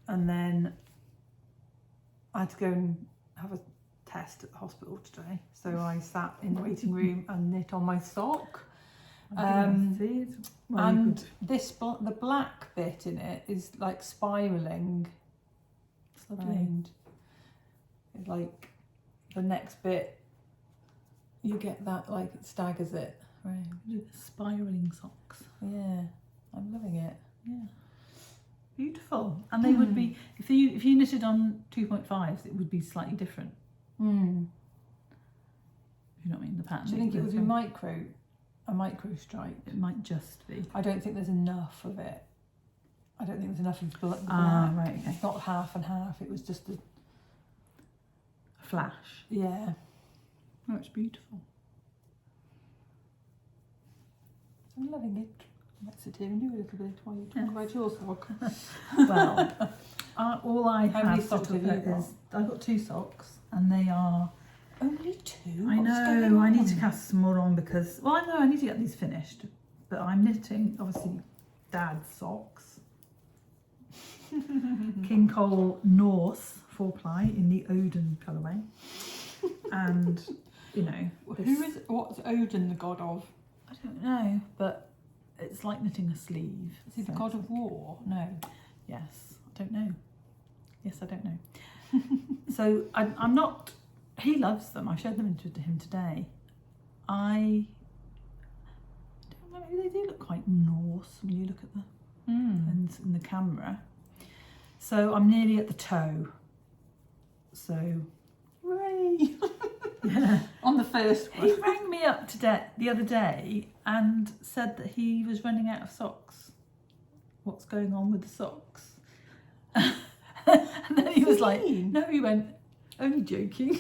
Speaker 2: and then I had to go and have a test at the hospital today. So I sat in the waiting room and knit on my sock. And the black bit in it is like spiralling.
Speaker 1: It's lovely.
Speaker 2: And it's like the next bit, you get that like it staggers it.
Speaker 1: Right, spiralling socks.
Speaker 2: Yeah, I'm loving it.
Speaker 1: Yeah, beautiful. And they would be, if you knitted on 2.5s, it would be slightly different. If you know what I mean, the pattern.
Speaker 2: Do you think it would be a micro stripe?
Speaker 1: It might just be.
Speaker 2: I don't think there's enough of it. I don't think there's enough of black.
Speaker 1: Ah, right, okay.
Speaker 2: It's not half and half. It was just a
Speaker 1: flash.
Speaker 2: Yeah.
Speaker 1: Oh, it's beautiful.
Speaker 2: I'm loving it. I might sit here and do a little bit while you talk about your sock.
Speaker 1: Well, all I
Speaker 2: How many
Speaker 1: have
Speaker 2: socks
Speaker 1: to
Speaker 2: have you
Speaker 1: put
Speaker 2: got?
Speaker 1: is I've got 2 socks, and they are.
Speaker 2: Only 2?
Speaker 1: I
Speaker 2: What's
Speaker 1: know.
Speaker 2: going
Speaker 1: I need to
Speaker 2: on?
Speaker 1: cast some more on because I know I need to get these finished, but I'm knitting obviously Dad's socks. King Cowl North 4-ply in the Odin colourway, and you know
Speaker 2: what's Odin the god of?
Speaker 1: I don't know, but it's like knitting a sleeve.
Speaker 2: Is he the god of war? No.
Speaker 1: Yes, I don't know. Yes, I don't know. So I'm not. He loves them. I showed them to him today. I don't know. Maybe they do look quite Norse when you look at the in the camera. So I'm nearly at the toe. So, hooray! Yeah.
Speaker 2: On the first one.
Speaker 1: He rang me up the other day and said that he was running out of socks. What's going on with the socks? And then he was like, no, he went, only joking.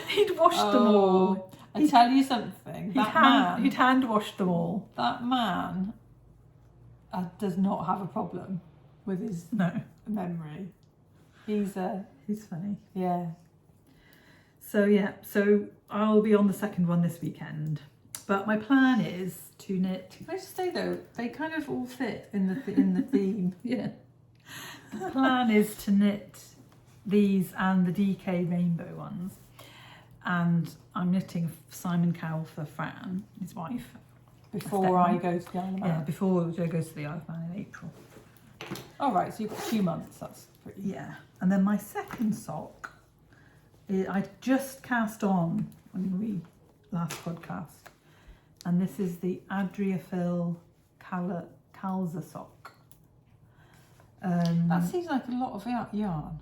Speaker 1: He'd washed them all.
Speaker 2: I tell you something,
Speaker 1: He'd hand washed them all.
Speaker 2: That man does not have a problem with his memory. He's
Speaker 1: funny.
Speaker 2: Yeah.
Speaker 1: So I'll be on the second one this weekend. But my plan is to knit.
Speaker 2: Can I just say though, they kind of all fit in the theme.
Speaker 1: Yeah. The plan is to knit these and the DK rainbow ones. And I'm knitting Simon Cowl for Fran, his wife.
Speaker 2: Before I go to the Isle of Man.
Speaker 1: Yeah, before Joe goes to the Isle of Man in April.
Speaker 2: All right, so you've got 2 months. That's pretty.
Speaker 1: Yeah, and then my second sock, I just cast on when we last podcast, and this is the Adriaphil Calza sock.
Speaker 2: That seems like a lot of yarn.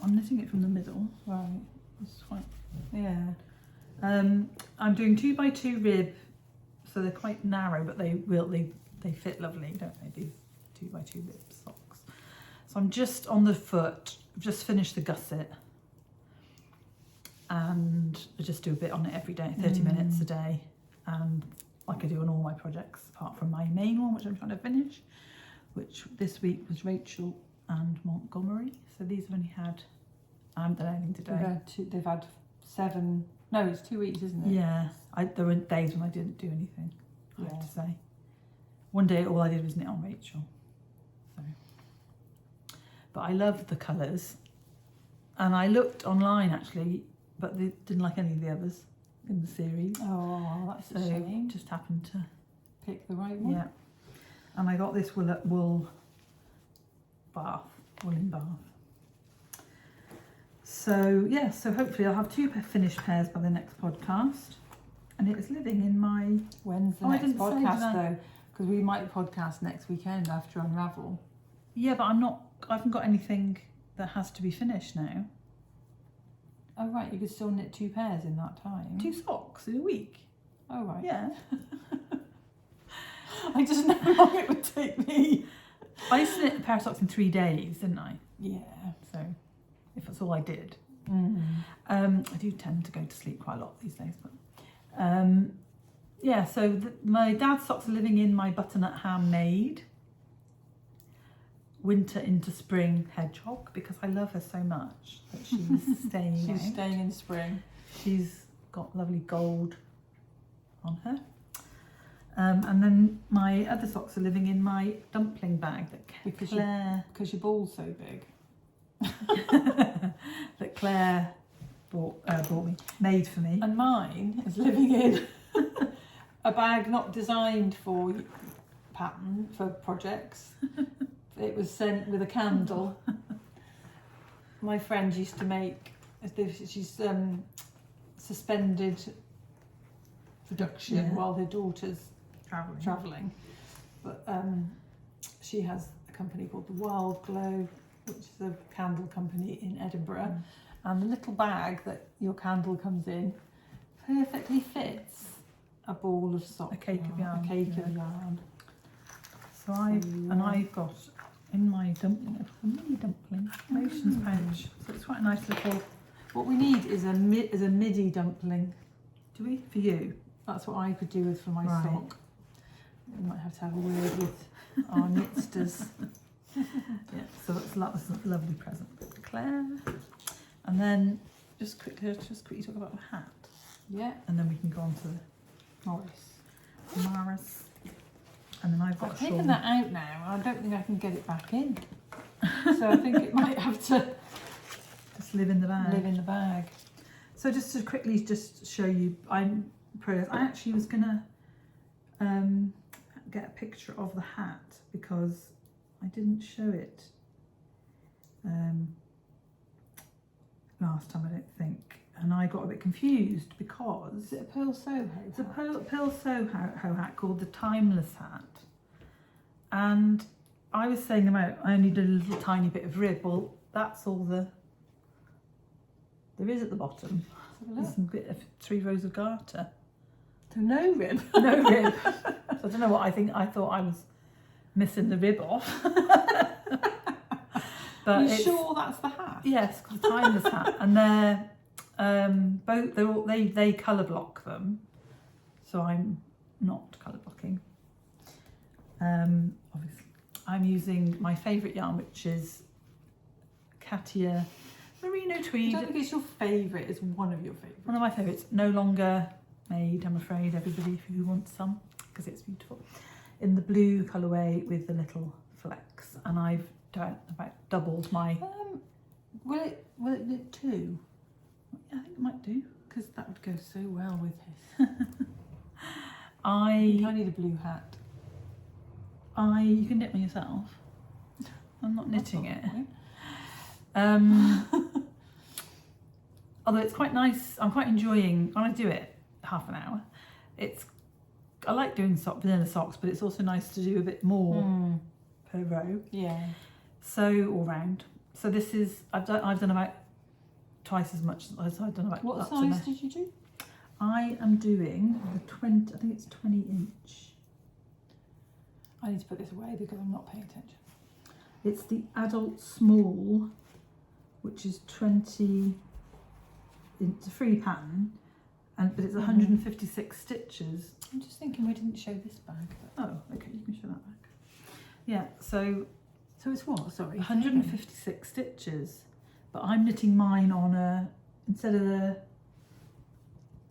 Speaker 1: I'm knitting it from the middle.
Speaker 2: Right.
Speaker 1: It's quite.
Speaker 2: Yeah.
Speaker 1: I'm doing 2x2 rib, so they're quite narrow, but they fit lovely, don't they? These 2x2 rib socks. So I'm just on the foot. I've just finished the gusset, and I just do a bit on it every day, 30 minutes a day, and like I do on all my projects, apart from my main one, which I'm trying to finish, which this week was Rachel and Montgomery. So these have only had, I haven't done anything today.
Speaker 2: They've had 7, no, it's 2 weeks, isn't it?
Speaker 1: Yeah, there were days when I didn't do anything, I have
Speaker 2: Yeah.
Speaker 1: to say. One day all I did was knit on Rachel. So. But I love the colours. And I looked online actually, but they didn't like any of the others in the series.
Speaker 2: Oh, that's a shame.
Speaker 1: Just happened to
Speaker 2: Pick the right one.
Speaker 1: Yeah. And I got this wool in bath. So yeah, so hopefully I'll have 2 finished pairs by the next podcast. And it is living in my...
Speaker 2: When's the
Speaker 1: I
Speaker 2: next
Speaker 1: didn't say
Speaker 2: podcast
Speaker 1: that.
Speaker 2: though? Because we might podcast next weekend after Unravel.
Speaker 1: Yeah, but I haven't got anything that has to be finished now.
Speaker 2: Oh right, you could still knit 2 pairs in that time.
Speaker 1: 2 socks in a week.
Speaker 2: Oh right.
Speaker 1: Yeah.
Speaker 2: I just know how long it would take me.
Speaker 1: I used to knit a pair of socks in 3 days, didn't I?
Speaker 2: Yeah.
Speaker 1: So if that's all I did.
Speaker 2: Mm.
Speaker 1: I do tend to go to sleep quite a lot these days, but yeah, so my dad's socks are living in my butternut handmade winter into spring hedgehog, because I love her so much that she's staying
Speaker 2: She's
Speaker 1: out.
Speaker 2: staying in spring.
Speaker 1: She's got lovely gold on her. And then my other socks are living in my dumpling bag that
Speaker 2: Because
Speaker 1: Claire
Speaker 2: your ball's so big.
Speaker 1: that Claire bought me, made for me.
Speaker 2: And mine is living in a bag not designed for pattern, for projects. It was sent with a candle. My friend used to make, she's suspended production while her daughter's travelling. But she has a company called The Wild Glow, which is a candle company in Edinburgh. And the little bag that your candle comes in perfectly fits a ball of sock
Speaker 1: A cake of yarn,
Speaker 2: A cake
Speaker 1: yeah.
Speaker 2: of yarn.
Speaker 1: So I've got in my dumpling a mini dumpling motions pouch. So it's quite a nice little.
Speaker 2: What we need is a midi dumpling.
Speaker 1: Do we? For you?
Speaker 2: That's what I could do with for my
Speaker 1: Right.
Speaker 2: sock. We might have to have a word with our knitsters.
Speaker 1: Yeah. So that's a lovely present for Claire. And then just quickly talk about the hat,
Speaker 2: Yeah,
Speaker 1: and then we can go on to
Speaker 2: Morris.
Speaker 1: Mara's. And then I've got
Speaker 2: I've
Speaker 1: a shawl.
Speaker 2: taken that out now. I don't think I can get it back in. So I think it might have to
Speaker 1: Just live in the bag.
Speaker 2: live in the bag.
Speaker 1: So just to quickly just show you, I actually was gonna get a picture of the hat because I didn't show it last time, I don't think, and I got a bit confused because
Speaker 2: Is it a Pearl Soho?
Speaker 1: it's a Pearl Soho hat called the Timeless hat, and I was saying about I only did a little tiny bit of rib. Well, that's all there is at the bottom. There's some bit of 3 rows of garter.
Speaker 2: So no rib.
Speaker 1: No rib. So I don't know what I thought I was missing the rib off. But
Speaker 2: Are you
Speaker 1: it's,
Speaker 2: sure that's the hat?
Speaker 1: yes, it's a timeless hat, and they colour block them, so I'm not colour blocking. Obviously, I'm using my favourite yarn, which is Katia Merino
Speaker 2: I
Speaker 1: Tweed.
Speaker 2: don't think it's your favourite. It's one of your favourites.
Speaker 1: One of my favourites, no longer made, I'm afraid, everybody who wants some, because it's beautiful. In the blue colourway with the little flecks, and I've about doubled my...
Speaker 2: Will it knit 2?
Speaker 1: Yeah, I think it might do.
Speaker 2: Because that would go so well with his. I
Speaker 1: I
Speaker 2: need a blue hat.
Speaker 1: you can knit me yourself. I'm not knitting it.
Speaker 2: Right.
Speaker 1: Although it's quite nice, I'm quite enjoying, when I do it half an hour, I like doing vanilla socks, but it's also nice to do a bit more per row.
Speaker 2: Yeah.
Speaker 1: So all round. So this is I've done about twice as much as I've done about.
Speaker 2: What
Speaker 1: up to
Speaker 2: size
Speaker 1: now.
Speaker 2: did you do?
Speaker 1: I am doing the 20. I think it's 20 inch.
Speaker 2: I need to put this away because I'm not paying attention.
Speaker 1: It's the adult small, which is 20. it's a free pattern, but it's 156 stitches.
Speaker 2: I'm just thinking we didn't show this bag.
Speaker 1: Oh, okay, you can show that back. Yeah, so
Speaker 2: it's what? Sorry.
Speaker 1: 156 stitches, but I'm knitting mine on a, instead of the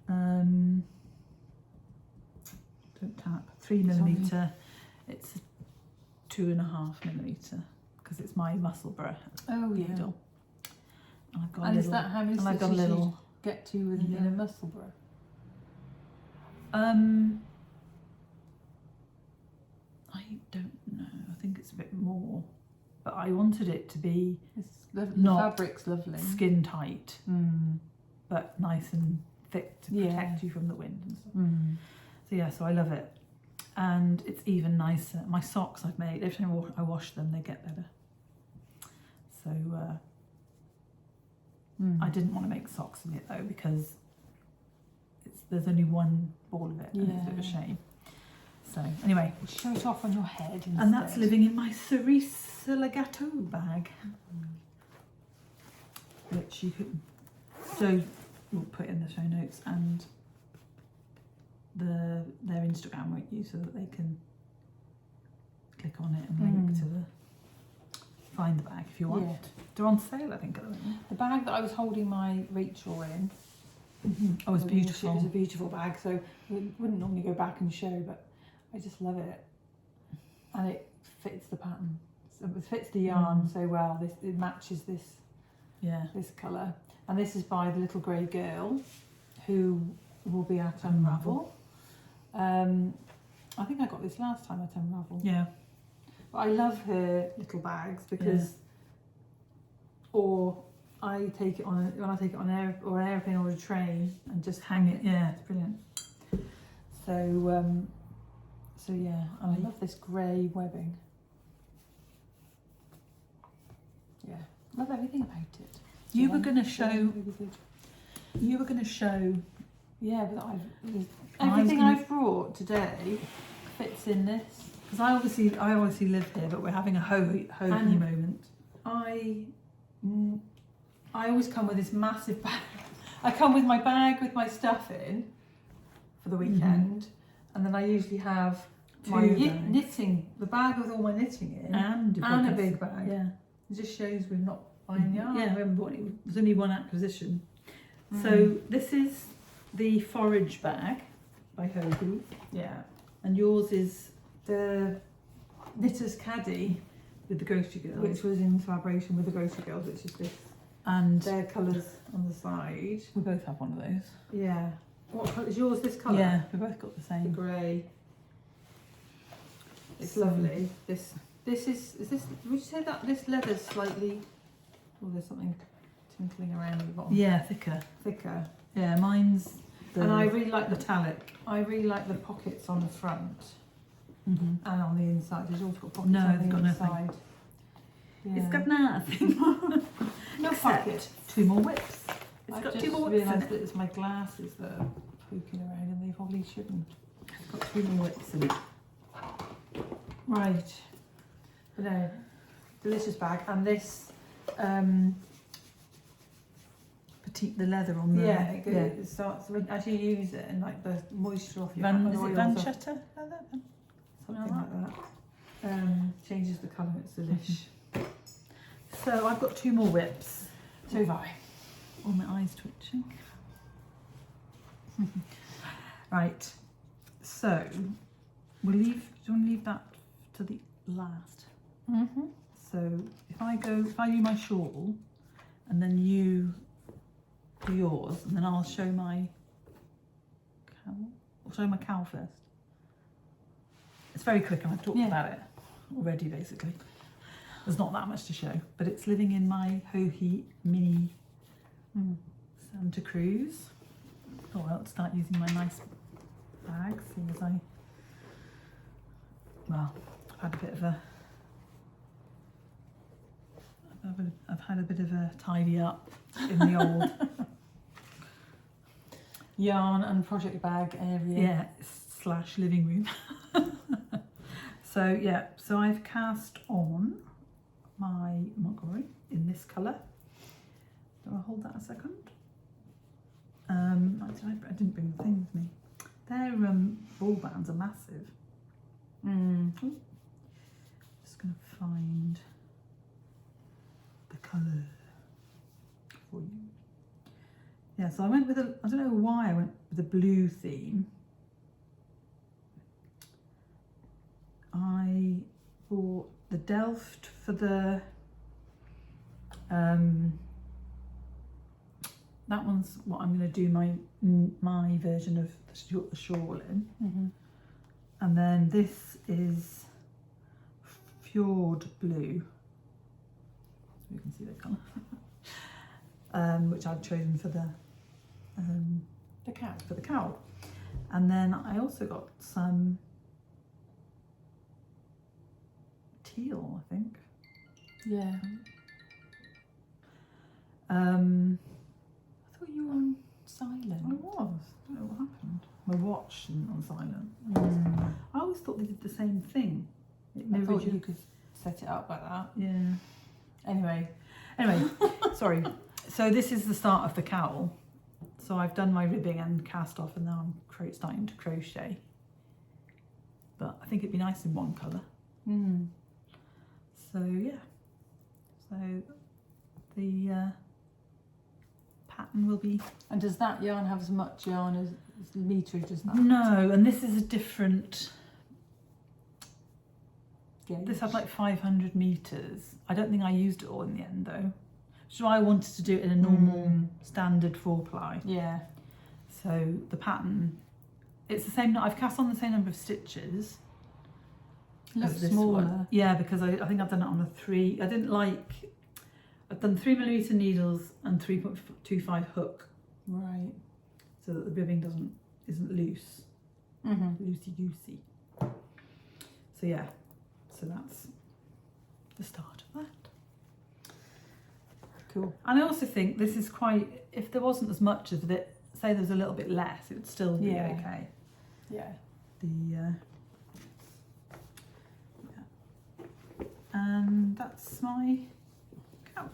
Speaker 1: don't tap, 3mm, it's 2.5mm because it's my Musselburgh needle. And I've got
Speaker 2: and is that how many
Speaker 1: I've got a
Speaker 2: stitches
Speaker 1: little
Speaker 2: you get to in a Musselburgh?
Speaker 1: I don't know. I think it's a bit more, but I wanted it to be
Speaker 2: The
Speaker 1: not
Speaker 2: fabric's lovely,
Speaker 1: skin tight, but nice and thick to protect you from the wind and stuff. So yeah, so I love it, and it's even nicer. My socks I've made, every time I wash them, they get better. So I didn't want to make socks of it though because there's only one ball of it, and it's a bit of a shame. So anyway,
Speaker 2: show it off on your head instead.
Speaker 1: And that's living in my cerise legato bag, which you could, so we'll put in the show notes and their Instagram, won't you, so that they can click on it and link to find the bag if you want. They're on sale, I think, at the moment.
Speaker 2: The bag that I was holding my Rachel in.
Speaker 1: Oh, it's beautiful.
Speaker 2: It was a beautiful bag, so we wouldn't normally go back and show, but I just love it, and it fits the pattern. So it fits the yarn so well. It matches this colour, and this is by the little grey girl, who will be at Unravel. I think I got this last time at Unravel.
Speaker 1: Yeah,
Speaker 2: but I love her little bags because, or I take it on when I take it on an airplane or a train and just hang it.
Speaker 1: Yeah, it's brilliant.
Speaker 2: So yeah, and I love this grey webbing. Yeah, love everything about it.
Speaker 1: You were going to show.
Speaker 2: Really good.
Speaker 1: You were going to show.
Speaker 2: Yeah, but everything I've brought today fits in this.
Speaker 1: Because I obviously live here, but we're having a hokey moment.
Speaker 2: I always come with this massive bag. I come with my bag with my stuff in for the weekend, and then I usually have my knitting, the bag with all my knitting in,
Speaker 1: and
Speaker 2: a big bag.
Speaker 1: Yeah,
Speaker 2: it just shows we're not buying yarn.
Speaker 1: Yeah, we haven't bought any. There's only one acquisition. So this is the forage bag by Hobie.
Speaker 2: Yeah,
Speaker 1: and yours is
Speaker 2: the Knitter's Caddy
Speaker 1: with the Grocery Girls,
Speaker 2: which was in collaboration with the Grocery Girls, which is this.
Speaker 1: And
Speaker 2: their colours on the side.
Speaker 1: We both have one of those.
Speaker 2: Yeah. What colour is yours? This colour?
Speaker 1: Yeah, we both got the
Speaker 2: The
Speaker 1: same.
Speaker 2: grey. It's lovely. This is this? Would you say that this leather's slightly? Oh, there's something tinkling around at the bottom.
Speaker 1: Yeah, thicker.
Speaker 2: Thicker.
Speaker 1: Yeah, mine's.
Speaker 2: And I really like
Speaker 1: metallic.
Speaker 2: I really like the pockets on the front
Speaker 1: And
Speaker 2: on the inside. There's also got pockets
Speaker 1: No,
Speaker 2: on
Speaker 1: it's
Speaker 2: the
Speaker 1: got
Speaker 2: inside.
Speaker 1: nothing.
Speaker 2: Yeah.
Speaker 1: It's got nothing.
Speaker 2: No
Speaker 1: Except
Speaker 2: pocket.
Speaker 1: 2 more whips. It's
Speaker 2: I've
Speaker 1: got
Speaker 2: just
Speaker 1: 2 more whips in
Speaker 2: realised
Speaker 1: it.
Speaker 2: that it's my glasses that are poking around, and they probably shouldn't.
Speaker 1: It's got 2 more whips in it.
Speaker 2: Right. But no, delicious bag, and this.
Speaker 1: Petite, the leather on the.
Speaker 2: It starts as you use it, and like the moisture off your
Speaker 1: Is it
Speaker 2: oils off,
Speaker 1: Vanchetta leather?
Speaker 2: something like that. Changes the colour. It's delish.
Speaker 1: So I've got 2 more whips.
Speaker 2: So have I.
Speaker 1: Oh, my eyes twitching. Right. So we'll leave. Do you want to leave that to the last? So if I do my shawl, and then you do yours, and then I'll show my cowl. I'll show my cowl first. It's very quick, and I've talked about it already. Basically, there's not that much to show, but it's living in my Hohi mini Santa Cruz. Oh, I'll start using my nice bag, seeing as I've had a bit of a. I've had a bit of a tidy up in the old
Speaker 2: Yarn and project bag area.
Speaker 1: Yeah, / living room. So yeah, so I've cast on my Montgomery in this colour. Do I hold that a second? Actually, I didn't bring the thing with me. Their ball bands are massive. Just going to find the colour for you. Yeah, so I went with I don't know why I went with a blue theme. I bought the Delft for the that one's what I'm going to do my version of the shawl in. And then this is Fjord Blue, so you can see the colour, which I've chosen for the cowl. And then I also got some teal, I think.
Speaker 2: Yeah.
Speaker 1: I
Speaker 2: thought you were on silent.
Speaker 1: was. I don't know what happened. My watch isn't on silent. I always thought they did the same thing.
Speaker 2: I thought you could set it up like that.
Speaker 1: Yeah.
Speaker 2: Anyway,
Speaker 1: sorry. So this is the start of the cowl. So I've done my ribbing and cast off, and now I'm starting to crochet. But I think it'd be nice in one colour. So yeah. So the pattern will be.
Speaker 2: And does that yarn have as much yarn as meterage as that?
Speaker 1: No, and this is a different.
Speaker 2: Gauge.
Speaker 1: This had like 500 meters. I don't think I used it all in the end though. So I wanted to do it in a normal standard 4-ply.
Speaker 2: Yeah.
Speaker 1: So the pattern, it's the same. I've cast on the same number of stitches.
Speaker 2: Looks
Speaker 1: this
Speaker 2: smaller.
Speaker 1: one. Yeah, because I think I've done it on a 3. I've done 3mm needles and 3.25 hook.
Speaker 2: Right.
Speaker 1: So that the ribbing isn't loose. Loosey goosey. So yeah. So that's the start of that.
Speaker 2: Cool.
Speaker 1: And I also think this is quite, if there wasn't as much of it, say there was a little bit less, it would still be okay.
Speaker 2: Yeah.
Speaker 1: And that's my cowl.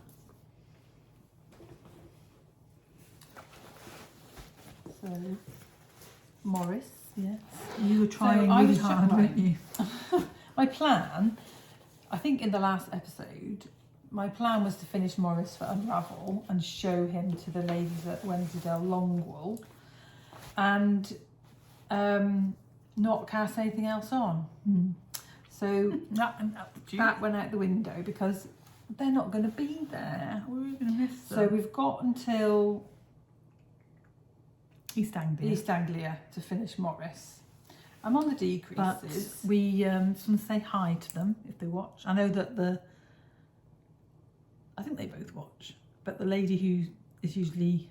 Speaker 2: So, Morris.
Speaker 1: Yes. You were trying
Speaker 2: I
Speaker 1: really
Speaker 2: was
Speaker 1: hard, weren't you?
Speaker 2: My plan, I think in the last episode, my plan was to finish Morris for Unravel and show him to the ladies at Wensleydale Longwool and not cast anything else on. So that went out the window because they're not going to be there.
Speaker 1: We're going to miss them.
Speaker 2: So we've got until
Speaker 1: East Anglia
Speaker 2: to finish Morris. I'm on the decreases.
Speaker 1: But we just want to say hi to them if they watch. I know that I think they both watch, but the lady who is usually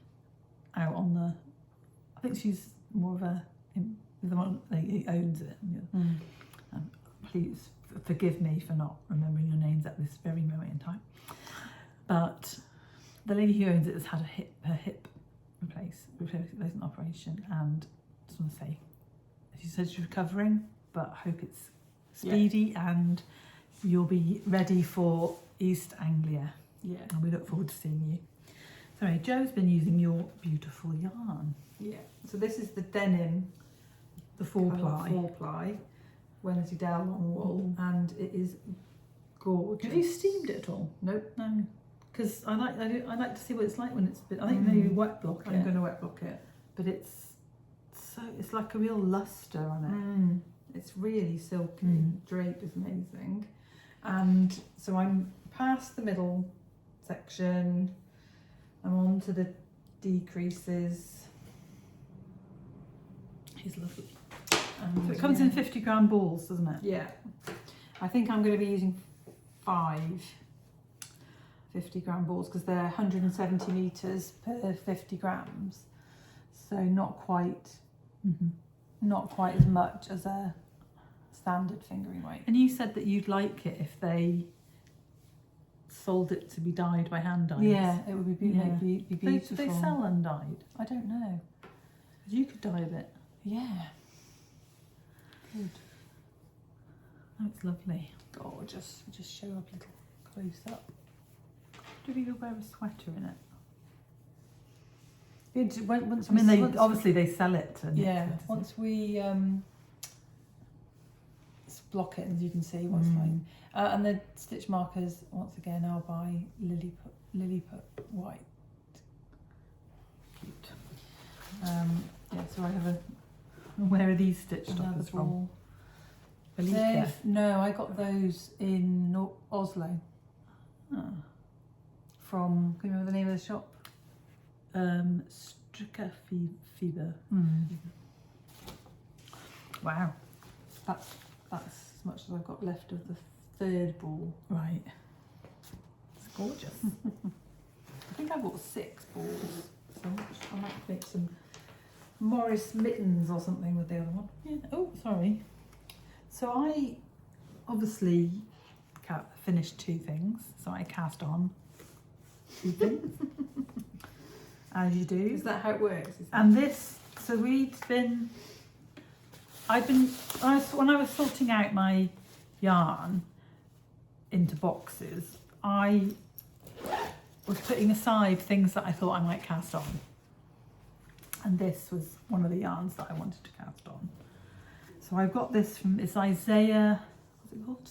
Speaker 1: out on I think she's more of the one who owns it. Please forgive me for not remembering your names at this very moment in time. But the lady who owns it has had her hip replacement operation, and I just want to say, she said she's recovering, but I hope it's speedy and you'll be ready for East Anglia.
Speaker 2: Yeah.
Speaker 1: And we look forward to seeing you. Sorry, Jo's been using your beautiful yarn.
Speaker 2: Yeah. So this is the denim,
Speaker 1: The 4-ply.
Speaker 2: 4-ply, Wensleydale Longwool, and it is gorgeous.
Speaker 1: Have you steamed it at all?
Speaker 2: Nope.
Speaker 1: No. Because I like to see what it's like when it's. I think maybe wet block it.
Speaker 2: I'm going to wet block it,
Speaker 1: But it's like a real luster on it.
Speaker 2: It's really silky. Drape is amazing, and so I'm past the middle section. I'm on to the decreases.
Speaker 1: He's lovely.
Speaker 2: And
Speaker 1: So it comes in 50-gram balls, doesn't it?
Speaker 2: Yeah. I think I'm going to be using 5 50-gram balls because they're 170 meters per 50 grams. So not quite as much as a standard fingering weight.
Speaker 1: And you said that you'd like it if they sold it to be dyed by hand dyes.
Speaker 2: Yeah, it would be beautiful.
Speaker 1: They sell undyed.
Speaker 2: I don't know.
Speaker 1: You could dye a bit.
Speaker 2: Yeah. Good.
Speaker 1: Oh, it's lovely.
Speaker 2: Gorgeous. Just show up a little close up.
Speaker 1: Do you wear a sweater in it?
Speaker 2: Once
Speaker 1: I mean, obviously they sell it. And
Speaker 2: yeah. Once we block it, as you can see, what's like. And the stitch markers once again are by Lilliput White.
Speaker 1: Cute.
Speaker 2: Yeah, so I have
Speaker 1: Where are these stitch
Speaker 2: another
Speaker 1: stoppers
Speaker 2: ball.
Speaker 1: from? Belika.
Speaker 2: No, I got those in Oslo.
Speaker 1: Oh.
Speaker 2: From, can you remember the name of the shop?
Speaker 1: Stricka Fever. Wow.
Speaker 2: That's as much as I've got left of the third ball.
Speaker 1: Right. It's gorgeous.
Speaker 2: I think I bought 6 balls. So I might make some Morris mittens or something with the other one.
Speaker 1: Yeah. Oh, sorry. So I obviously finished 2 things. So I cast on 2 things, as you do.
Speaker 2: Is that how it works?
Speaker 1: And this, so when I was sorting out my yarn into boxes, I was putting aside things that I thought I might cast on. And this was one of the yarns that I wanted to cast on. So I've got this from, it's Isaiah, what's it called?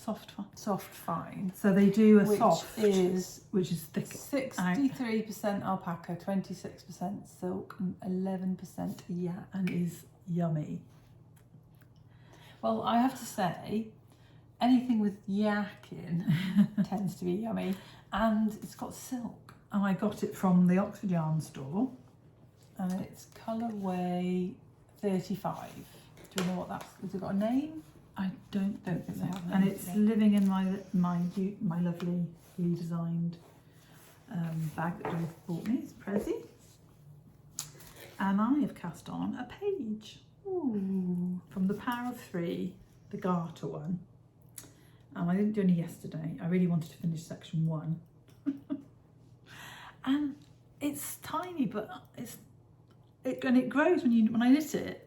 Speaker 1: Soft Fine. So they do
Speaker 2: which is
Speaker 1: thick.
Speaker 2: 63% alpaca, 26% silk, and 11% yak.
Speaker 1: And is yummy.
Speaker 2: Well, I have to say, anything with yak in tends to be yummy, and it's got silk.
Speaker 1: And I got it from the Oxford Yarn Store.
Speaker 2: And it's colourway 35. Do you know what that's? Has it got a name?
Speaker 1: I don't
Speaker 2: think they have
Speaker 1: And
Speaker 2: names,
Speaker 1: it's
Speaker 2: yeah.
Speaker 1: living in my lovely redesigned bag that Joe bought me. It's Prezi. And I have cast on a page. Ooh. From the Power of 3, the garter one. I didn't do any yesterday. I really wanted to finish section 1. And it's tiny, but it grows when I knit it.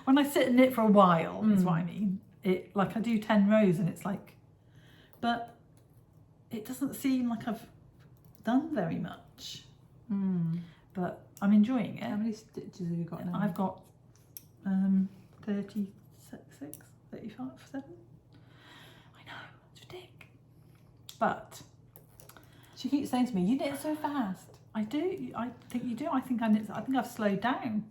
Speaker 1: When I sit and knit for a while, is what I mean. It, like, I do 10 rows and it's like, but it doesn't seem like I've done very much. But I'm enjoying it.
Speaker 2: How many stitches have you got now?
Speaker 1: I've got 36, 35, 7. I know, it's ridiculous. But
Speaker 2: she keeps saying to me, "You knit so fast."
Speaker 1: I do. I think you do. I think I've slowed down.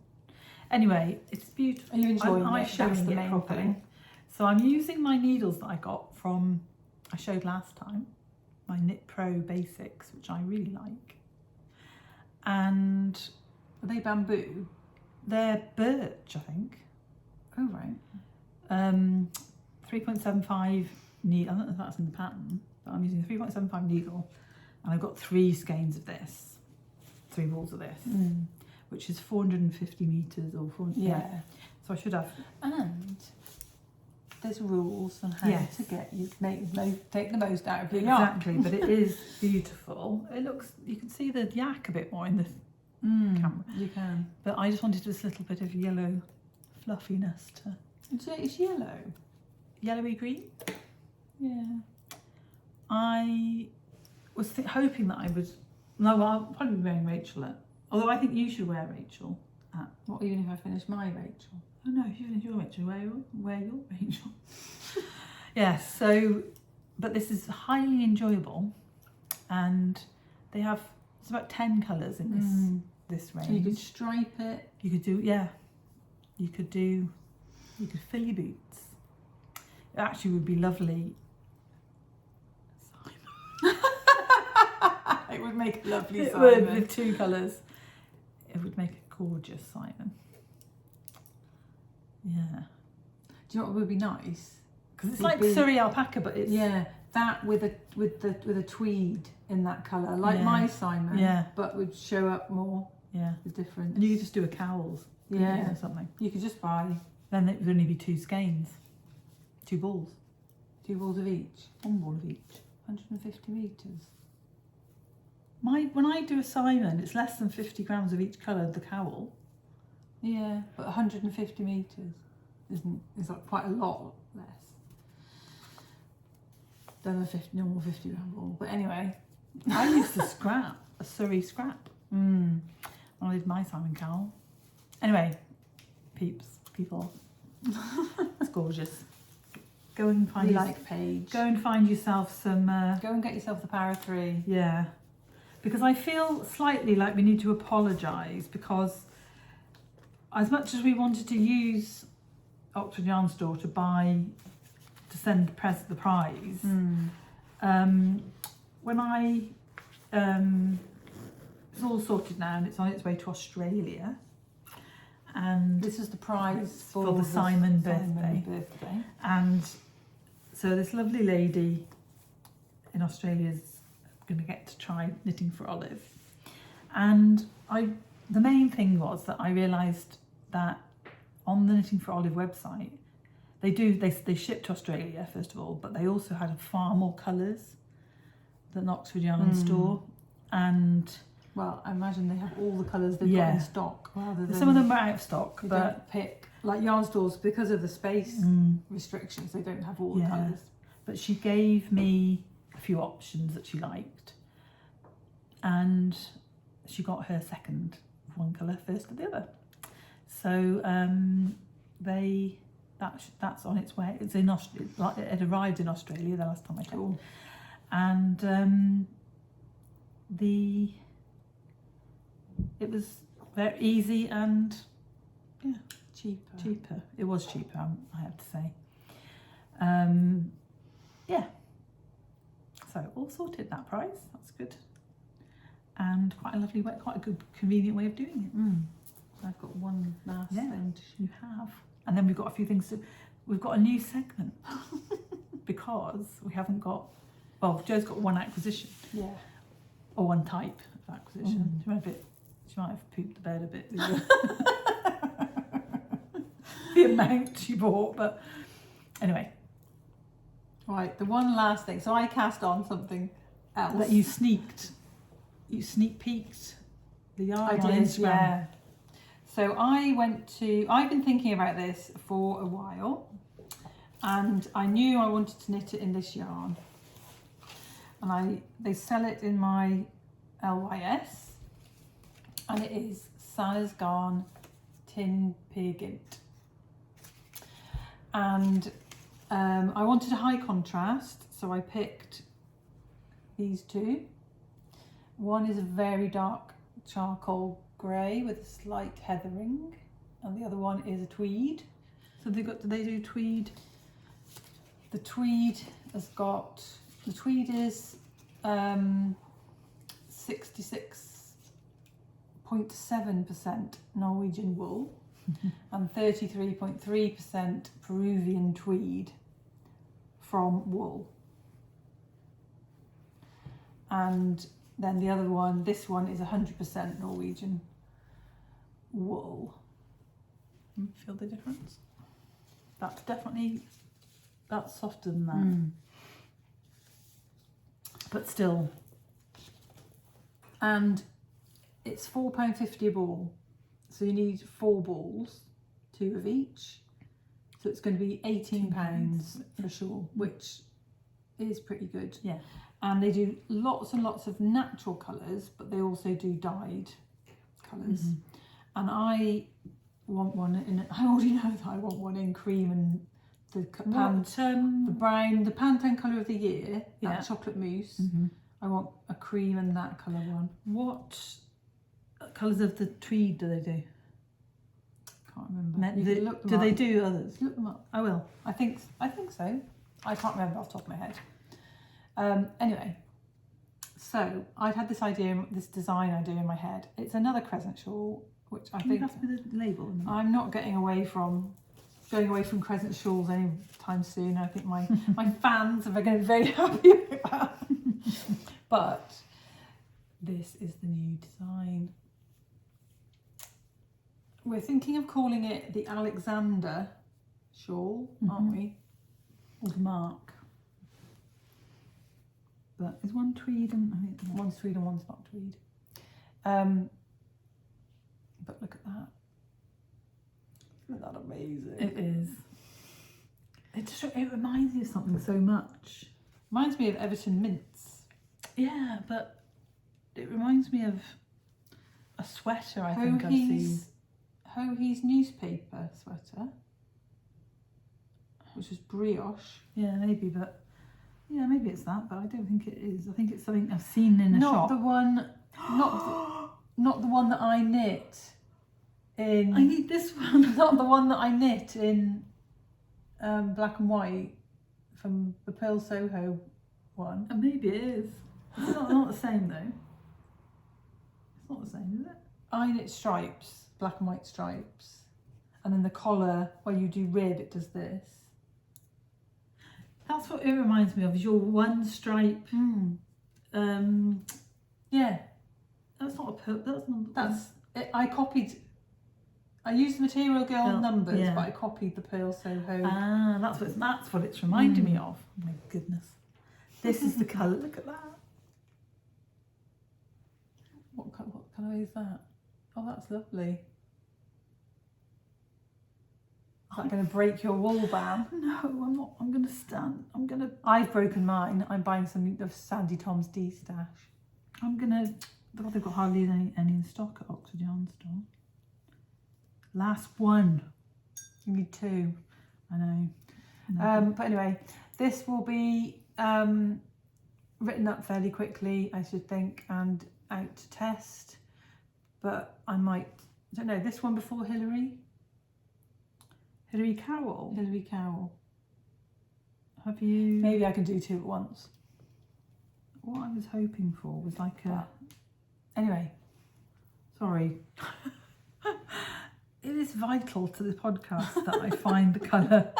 Speaker 1: Anyway, it's beautiful.
Speaker 2: Are you enjoying
Speaker 1: I'm
Speaker 2: it?
Speaker 1: showing
Speaker 2: That's the
Speaker 1: it
Speaker 2: main
Speaker 1: properly.
Speaker 2: thing.
Speaker 1: So I'm using my needles that I got from, I showed last time, my Knit Pro Basics, which I really like. And
Speaker 2: Are they bamboo?
Speaker 1: they're birch, I think.
Speaker 2: Oh, right.
Speaker 1: 3.75 needle. I don't know if that's in the pattern, but I'm using a 3.75 needle, and I've got 3 skeins of this, 3 balls of this, which is 450 meters or 400.
Speaker 2: Yeah.
Speaker 1: So I should have.
Speaker 2: And there's rules on how
Speaker 1: Yes.
Speaker 2: to take the most out of your yarn.
Speaker 1: Exactly, but it is beautiful. It looks, you can see the yak a bit more in the camera.
Speaker 2: You can.
Speaker 1: But I just wanted this little bit of yellow fluffiness to
Speaker 2: It's yellow.
Speaker 1: yellowy green.
Speaker 2: Yeah.
Speaker 1: I was hoping that I would. No, I'll probably be wearing Rachel at. Although I think you should wear Rachel at.
Speaker 2: What, even if I finish my Rachel?
Speaker 1: Oh no, if you finish your Rachel, wear your Rachel. Yes. So, but this is highly enjoyable, and they have. It's about 10 colours in this range.
Speaker 2: So you could stripe it.
Speaker 1: You could do, you could fill your boots. It actually would be lovely.
Speaker 2: It would make a lovely
Speaker 1: It
Speaker 2: Simon.
Speaker 1: would, with 2 colours. It would make a gorgeous Simon. Yeah.
Speaker 2: Do you know what would be nice?
Speaker 1: Because it's like Surrey alpaca, but it's...
Speaker 2: Yeah, that with a tweed in that colour, like my Simon.
Speaker 1: Yeah.
Speaker 2: But would show up more.
Speaker 1: Yeah.
Speaker 2: The difference.
Speaker 1: And you could just do a cowls.
Speaker 2: Yeah.
Speaker 1: Or something.
Speaker 2: You could just buy
Speaker 1: Then it would only be 2 skeins. 2 balls.
Speaker 2: 2 balls of each.
Speaker 1: 1 ball of each.
Speaker 2: 150 metres.
Speaker 1: When I do a Simon, it's less than 50 grams of each colour, the cowl.
Speaker 2: Yeah, but 150 metres is like quite a lot less than a normal 50 gram ball. But anyway,
Speaker 1: I used to scrap. a Surrey scrap. I did my salmon cowl. Anyway, people, it's gorgeous. Go and find
Speaker 2: Paige.
Speaker 1: Go and find yourself some.
Speaker 2: Go and get yourself the Power 3.
Speaker 1: Yeah, because I feel slightly like we need to apologise, because as much as we wanted to use Oxford Yarn Store to send the prize, when I it's all sorted now and it's on its way to Australia, and
Speaker 2: this is the prize
Speaker 1: for the Simon birthday. And so this lovely lady in Australia is going to get to try knitting for Olive, and the main thing was that I realised that on the Knitting for Olive website they ship to Australia first of all, but they also had far more colours than Oxford Yarn Store, and
Speaker 2: well, I imagine they have all the colours they've got in stock, rather than
Speaker 1: some of them are out of stock, but
Speaker 2: don't pick, like yarn stores, because of the space restrictions, they don't have all the colours.
Speaker 1: But she gave me a few options that she liked, and she got her second of one colour, first of the other. So that's on its way. It's in it arrived in Australia the last time I checked, and it was very easy and cheaper. It was cheaper, I have to say. So all sorted, that price. That's good, and quite a lovely way, quite a good, convenient way of doing it.
Speaker 2: I've got one last thing.
Speaker 1: You have, and then we've got a few things to. We've got a new segment because we haven't got. Well, Jo's got one acquisition.
Speaker 2: Yeah.
Speaker 1: Or one type of acquisition. She might have pooped the bed a bit with the amount she bought, but anyway.
Speaker 2: Right, the one last thing. So I cast on something else.
Speaker 1: That you sneak peeked the yarn on Instagram.
Speaker 2: Yeah. So I've been thinking about this for a while, and I knew I wanted to knit it in this yarn. And they sell it in my LYS, and it is Sally's Garn Tin Peergynt. And I wanted a high contrast, so I picked these two. One is a very dark charcoal grey with a slight heathering, and the other one is a tweed.
Speaker 1: So do they do tweed?
Speaker 2: The tweed is 66.7% Norwegian wool and 33.3% Peruvian tweed from wool. And then the other one, this one is 100% Norwegian wool.
Speaker 1: Feel the difference? That's softer than that. But still.
Speaker 2: And it's £4.50 a ball. So you need 4 balls, 2 of each. So it's going to be £18 for sure, which is pretty good.
Speaker 1: Yeah.
Speaker 2: And they do lots and lots of natural colours, but they also do dyed colours. And I want one in, I already know that I want one in cream and the brown, the Pantone colour of the year, that chocolate mousse. I want a cream and that colour one.
Speaker 1: What colours of the tweed do they do?
Speaker 2: Can't remember.
Speaker 1: Do they do others?
Speaker 2: Look them up.
Speaker 1: I will.
Speaker 2: I think so. I can't remember off the top of my head. Anyway, so I'd had this design idea in my head. It's another crescent shawl, which I think.
Speaker 1: You have the label.
Speaker 2: I'm not going away from crescent shawls anytime soon. I think my fans are going to be very happy with that. But this is the new design. We're thinking of calling it the Alexander shawl, aren't we?
Speaker 1: Or the mark. But is one tweed and
Speaker 2: one's tweed and one's not tweed. But look at that. Isn't that amazing?
Speaker 1: It is. It reminds me of something so much.
Speaker 2: Reminds me of Everton Mints.
Speaker 1: Yeah, but it reminds me of a sweater I think I've seen.
Speaker 2: Hohe's newspaper sweater, which is brioche.
Speaker 1: Yeah, maybe, but yeah, maybe it's that, but I don't think it is. I think it's something I've seen in a shop.
Speaker 2: Not the one, not the one that I knit in.
Speaker 1: I need this one.
Speaker 2: Not the one that I knit in black and white from the Pearl Soho one.
Speaker 1: And maybe it is. It's not the same though. It's not the same, is it?
Speaker 2: I knit stripes, black and white stripes, and then the collar where you do rib, it does this.
Speaker 1: That's what it reminds me of. Is your one stripe?
Speaker 2: Yeah,
Speaker 1: That's not a pearl.
Speaker 2: that's it. I used the Material Girl numbers,
Speaker 1: yeah.
Speaker 2: but I copied the Pearl Soho.
Speaker 1: Ah, that's what it's reminding me of. Oh my goodness, this is the colour. Look at that.
Speaker 2: What colour is that? Oh, that's lovely. Is that going to break your wall ban?
Speaker 1: No, I'm not. I'm going to stand.
Speaker 2: I've broken mine. I'm buying some of Sandy Tom's D-stash.
Speaker 1: God, they've got hardly any in stock at Oxford Yarn Store. Last one.
Speaker 2: You need two.
Speaker 1: I know.
Speaker 2: But anyway, this will be written up fairly quickly, I should think, and out to test. But I don't know, this one before Hilary
Speaker 1: Cowl.
Speaker 2: Hilary Cowl.
Speaker 1: Have you?
Speaker 2: Maybe I can do two at once.
Speaker 1: What I was hoping for was like a.
Speaker 2: Anyway,
Speaker 1: sorry. It is vital to the podcast that I find the colour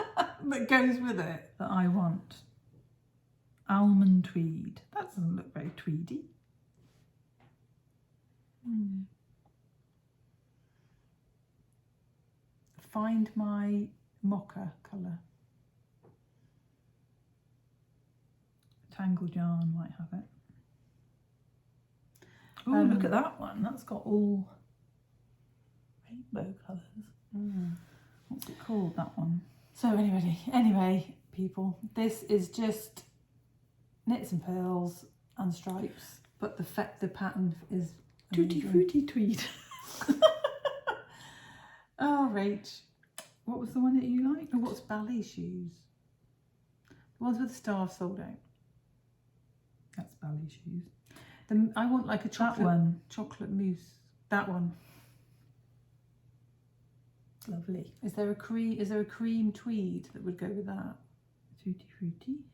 Speaker 2: that goes with it
Speaker 1: that I want. Almond tweed. That doesn't look very tweedy.
Speaker 2: Find my mocha colour.
Speaker 1: Tangled yarn might have it. Oh, look at that one. That's got all rainbow colours. What's it called, that one?
Speaker 2: So anyway, people, this is just knits and pearls and stripes, but the pattern is
Speaker 1: Tutti frutti tweed.
Speaker 2: Oh, Rach.
Speaker 1: What was the one that you liked?
Speaker 2: Oh, what's ballet shoes? The ones with the stars sold out.
Speaker 1: That's ballet shoes.
Speaker 2: I want like a chocolate
Speaker 1: one.
Speaker 2: Chocolate mousse. That one.
Speaker 1: Lovely.
Speaker 2: Is there a cream tweed that would go with that?
Speaker 1: Tutti frutti.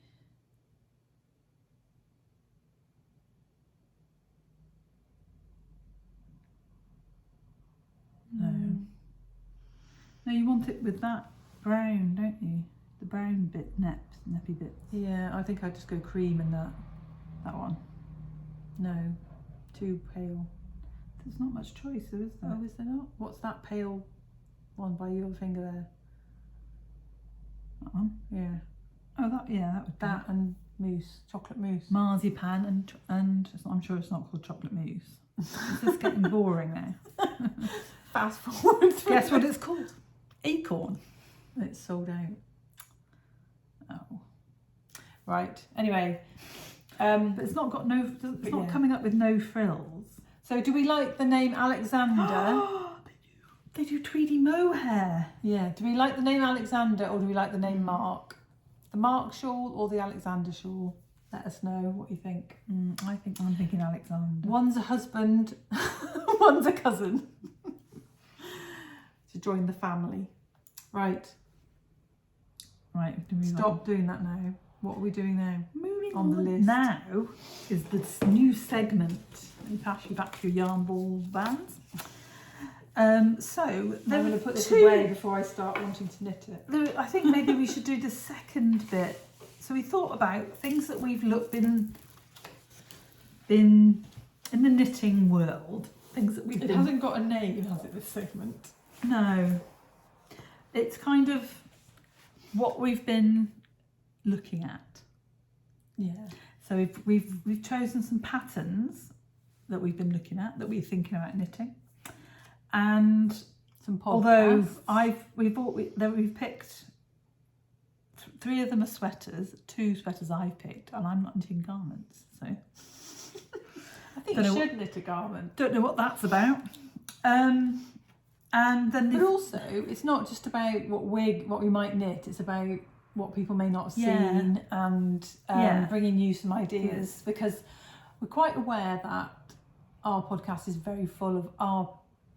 Speaker 1: No. No, you want it with that brown, don't you? The brown bit, neppy bit.
Speaker 2: Yeah, I think I'd just go cream in that.
Speaker 1: That one.
Speaker 2: No, too pale.
Speaker 1: There's not much choice, though, is there?
Speaker 2: Oh, is there not? What's that pale one by your finger there?
Speaker 1: That one?
Speaker 2: Yeah.
Speaker 1: Oh, that would be.
Speaker 2: That and mousse, chocolate mousse.
Speaker 1: Marzipan and I'm sure it's not called chocolate mousse. This is getting boring now.
Speaker 2: Fast forward.
Speaker 1: Guess what it's called? Acorn.
Speaker 2: It's sold out.
Speaker 1: Oh.
Speaker 2: Right. Anyway.
Speaker 1: But it's not got it's not coming up with no frills.
Speaker 2: So do we like the name Alexander?
Speaker 1: They do tweedy mohair.
Speaker 2: Yeah. Do we like the name Alexander or do we like the name Mark? The Mark shawl or the Alexander shawl? Let us know what you think.
Speaker 1: I'm thinking Alexander.
Speaker 2: One's a husband, one's a cousin. To join the family. Right.
Speaker 1: Right.
Speaker 2: Stop doing that now. What are we doing now?
Speaker 1: Moving
Speaker 2: on the list.
Speaker 1: Now is this new segment. Let me pass you back your yarn ball bands. So
Speaker 2: I'm going to put this away before I start wanting to knit it.
Speaker 1: I think maybe we should do the second bit. So we thought about things that we've been in the knitting world. Things that we've
Speaker 2: It hasn't got a name, has it, this segment?
Speaker 1: No. It's kind of what we've been looking at.
Speaker 2: Yeah.
Speaker 1: So we've chosen some patterns that we've been looking at, that we're thinking about knitting. And
Speaker 2: some podcasts.
Speaker 1: Although we've picked 3 of them are sweaters, 2 sweaters I've picked, and I'm not knitting garments, so
Speaker 2: I think
Speaker 1: Don't
Speaker 2: you
Speaker 1: know
Speaker 2: should knit a garment.
Speaker 1: Don't know what that's about. And then
Speaker 2: But also, it's not just about what we might knit. It's about what people may not have seen and bringing you some ideas, because we're quite aware that our podcast is very full of our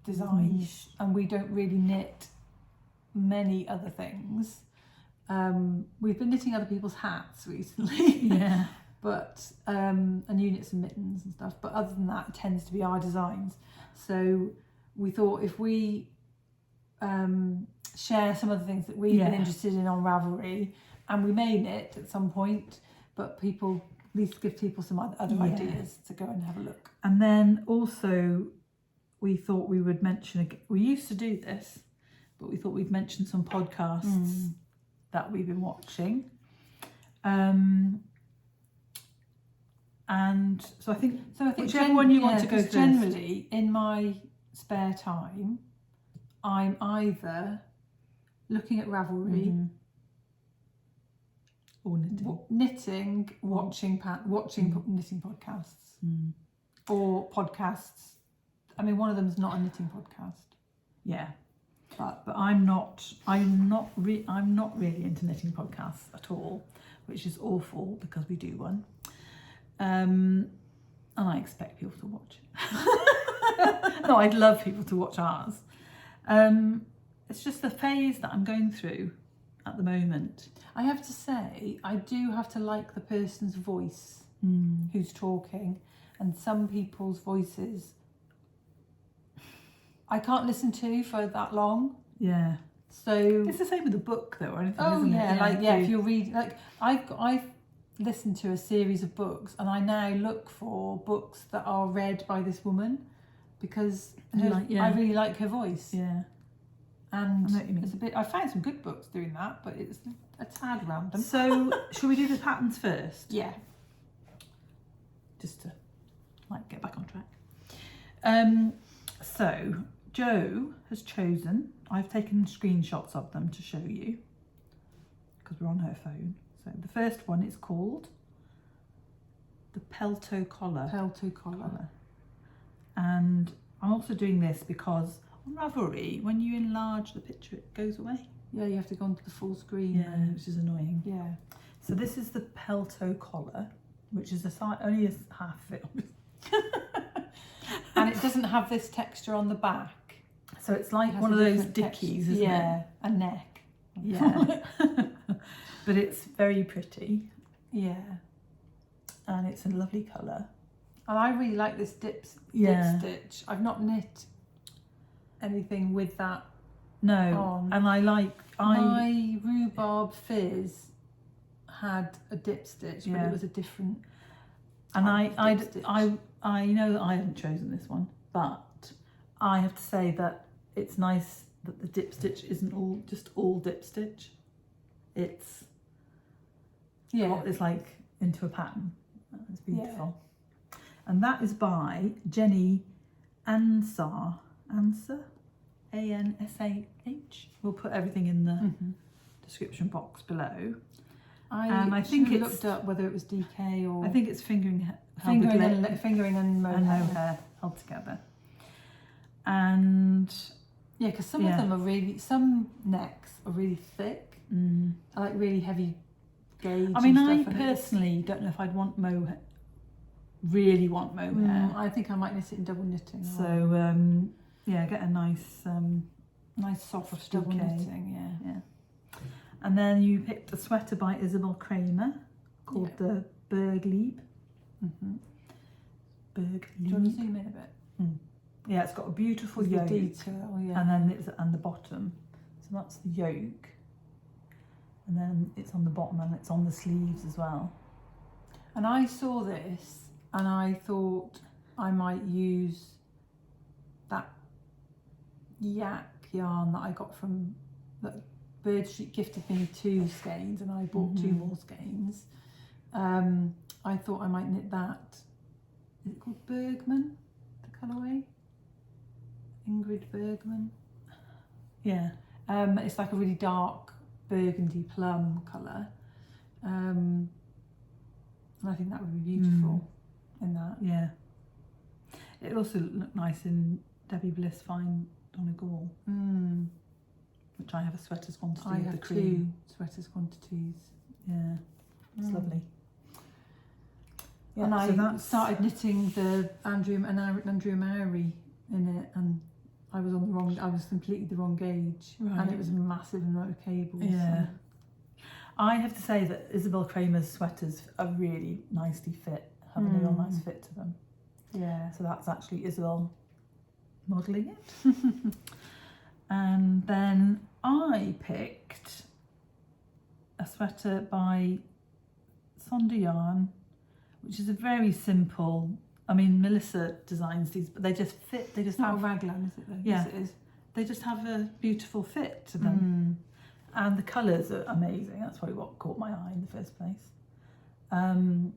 Speaker 2: designs and we don't really knit many other things. We've been knitting other people's hats recently, but and you knit some mittens and stuff, but other than that, it tends to be our designs. So we thought if we share some of the things that we've been interested in on Ravelry, and we may knit at some point, but people, at least give people some other ideas to go and have a look.
Speaker 1: And then also we thought we would mention, we used to do this, but we thought we'd mention some podcasts that we've been watching. And so I think whichever one you want to go first.
Speaker 2: Generally, in my spare time, I'm either looking at Ravelry
Speaker 1: or
Speaker 2: knitting, watching knitting podcasts, or podcasts. I mean, one of them's not a knitting podcast.
Speaker 1: Yeah, but I'm not really into knitting podcasts at all, which is awful because we do one, and I expect people to watch it. No, I'd love people to watch ours. It's just the phase that I'm going through at the moment.
Speaker 2: I have to say, I do have to like the person's voice who's talking, and some people's voices I can't listen to for that long.
Speaker 1: Yeah.
Speaker 2: So
Speaker 1: it's the same with a book though, or anything.
Speaker 2: Oh
Speaker 1: isn't
Speaker 2: yeah,
Speaker 1: it?
Speaker 2: If you're reading, I've listened to a series of books, and I now look for books that are read by this woman, because I really like her voice.
Speaker 1: Yeah.
Speaker 2: And I know what you mean. I found some good books doing that, but it's a tad random.
Speaker 1: So should we do the patterns first?
Speaker 2: Yeah.
Speaker 1: Just to get back on track. So Jo has chosen, I've taken screenshots of them to show you because we're on her phone. So the first one is called the Pelto Collar.
Speaker 2: Pelto Collar.
Speaker 1: And I'm also doing this because on Ravelry, when you enlarge the picture, it goes away.
Speaker 2: Yeah, you have to go onto the full screen.
Speaker 1: Yeah, which is annoying.
Speaker 2: Yeah.
Speaker 1: So this is the Pelto Collar, which is only half of it.
Speaker 2: And it doesn't have this texture on the back.
Speaker 1: So it's like one of those dickies, isn't it?
Speaker 2: Yeah, a neck.
Speaker 1: Yeah. But it's very pretty.
Speaker 2: Yeah.
Speaker 1: And it's a lovely colour.
Speaker 2: And I really like this dip stitch. I've not knit anything with that on.
Speaker 1: And
Speaker 2: my Rhubarb Fizz had a dip stitch, but it was a different.
Speaker 1: And I know that I haven't chosen this one, but I have to say that it's nice that the dip stitch isn't all dip stitch. It's like into a pattern. It's beautiful. Yeah. And that is by Jenny Ansah. Ansah? A-N-S-A-H. We'll put everything in the description box below.
Speaker 2: I think it's looked up whether it was DK or.
Speaker 1: I think it's fingering
Speaker 2: and mohair
Speaker 1: held together. And
Speaker 2: yeah, because some of them some necks are really thick. I like really heavy gauge.
Speaker 1: I mean, I personally don't know if I'd want really want mohair.
Speaker 2: I think I might knit it in double knitting.
Speaker 1: So get a nice
Speaker 2: soft double knitting.
Speaker 1: Yeah. And then you picked a sweater by Isabel Kramer called the Berglieb. Berglieb.
Speaker 2: Do you want to zoom in a bit?
Speaker 1: Yeah, it's got a beautiful yoke.
Speaker 2: Detail,
Speaker 1: and then and the bottom. So that's the yoke. And then it's on the bottom and it's on the sleeves as well.
Speaker 2: And I saw this and I thought I might use that yak yarn that I got from Birdsheet gifted me 2 skeins and I bought 2 more skeins. I thought I might knit that. Is it called Bergman, the colourway? Ingrid Bergman.
Speaker 1: Yeah.
Speaker 2: It's like a really dark burgundy plum colour. And I think that would be beautiful in that.
Speaker 1: Yeah. It also looked nice in Debbie Bliss Fine Donegal, which I have a sweater's quantity
Speaker 2: I
Speaker 1: of
Speaker 2: have
Speaker 1: the cream.
Speaker 2: 2 sweaters quantities.
Speaker 1: Yeah, it's lovely. Yeah,
Speaker 2: And
Speaker 1: so
Speaker 2: I
Speaker 1: that's...
Speaker 2: started knitting the Andrew Mowry in it, and I was completely the wrong gauge,
Speaker 1: Right.
Speaker 2: and it was a massive amount of cables.
Speaker 1: Yeah.
Speaker 2: So.
Speaker 1: I have to say that Isabel Kramer's sweaters are really nicely fit, have a real nice fit to them.
Speaker 2: Yeah.
Speaker 1: So that's actually Isabel modelling it. And then I picked a sweater by Sonder Yarn, which is a very simple, I mean, Melissa designs these, but they just fit, they just
Speaker 2: Not
Speaker 1: have...
Speaker 2: a raglan, is it though?
Speaker 1: Yeah.
Speaker 2: Yes, it is.
Speaker 1: They just have a beautiful fit to them. And the colours are amazing. That's probably what caught my eye in the first place. And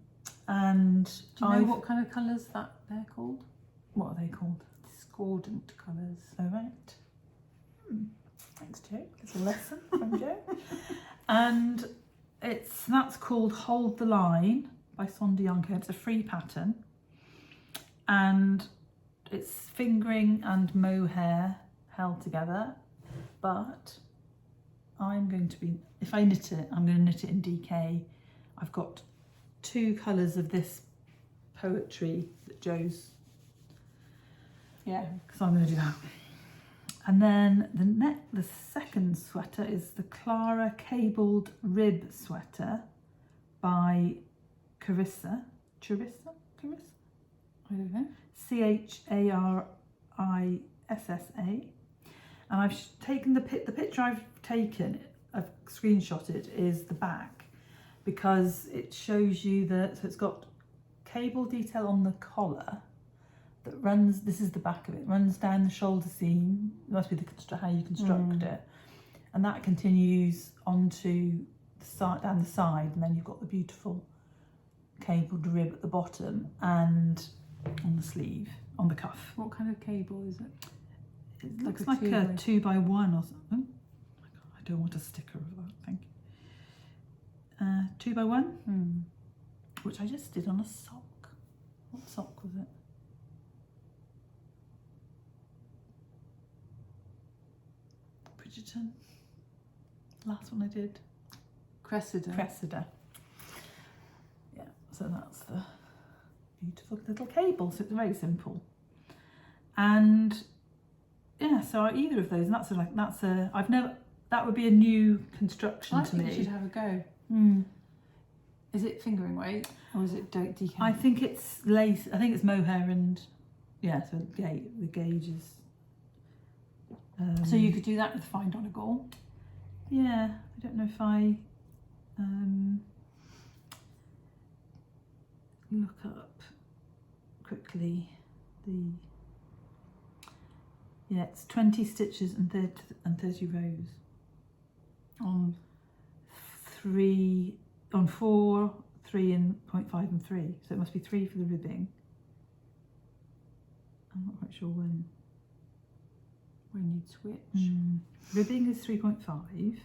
Speaker 2: Do you know what kind of colours that they're called?
Speaker 1: What are they called?
Speaker 2: Discordant colours.
Speaker 1: Oh, right. Thanks, Jo. It's a lesson from Jo. And that's called Hold the Line by Sonder Yarn Co. It's a free pattern. And it's fingering and mohair held together. But I'm going to be, if I knit it, I'm going to knit it in DK. I've got 2 colours of this poetry that Jo's... Yeah, so I'm going to do that. And then the second sweater is the Clara Cabled Rib Sweater by Carissa. Carissa?
Speaker 2: I don't know.
Speaker 1: Charissa. And I've taken the picture I've taken, I've screenshotted, is the back, because it shows you that, so it's got cable detail on the collar that runs, this is the back of it, runs down the shoulder seam. It must be how you construct it. And that continues onto the side, down the side, and then you've got the beautiful cabled rib at the bottom and on the sleeve, on the cuff.
Speaker 2: What kind of cable is it?
Speaker 1: It looks like a 2x1 or something. I don't want a sticker of that, thank you. 2x1, which I just did on a sock. What sock was it? Bridgerton. Last one I did. Cressida. Yeah, so that's the beautiful little cable. So it's very simple. And yeah, so either of those, and that would be a new construction to me.
Speaker 2: I think you should have a go. Is it fingering weight or is it DK?
Speaker 1: I think it's lace. I think it's mohair and yeah. So the gauge is.
Speaker 2: So you could do that with Fine Donegal.
Speaker 1: Yeah, I don't know if I look up quickly the. Yeah, it's 20 stitches and 30 rows on 4, 3 and 0.5 and 3. So it must be 3 for the ribbing. I'm not quite sure when.
Speaker 2: When you'd switch.
Speaker 1: Ribbing is 3.5.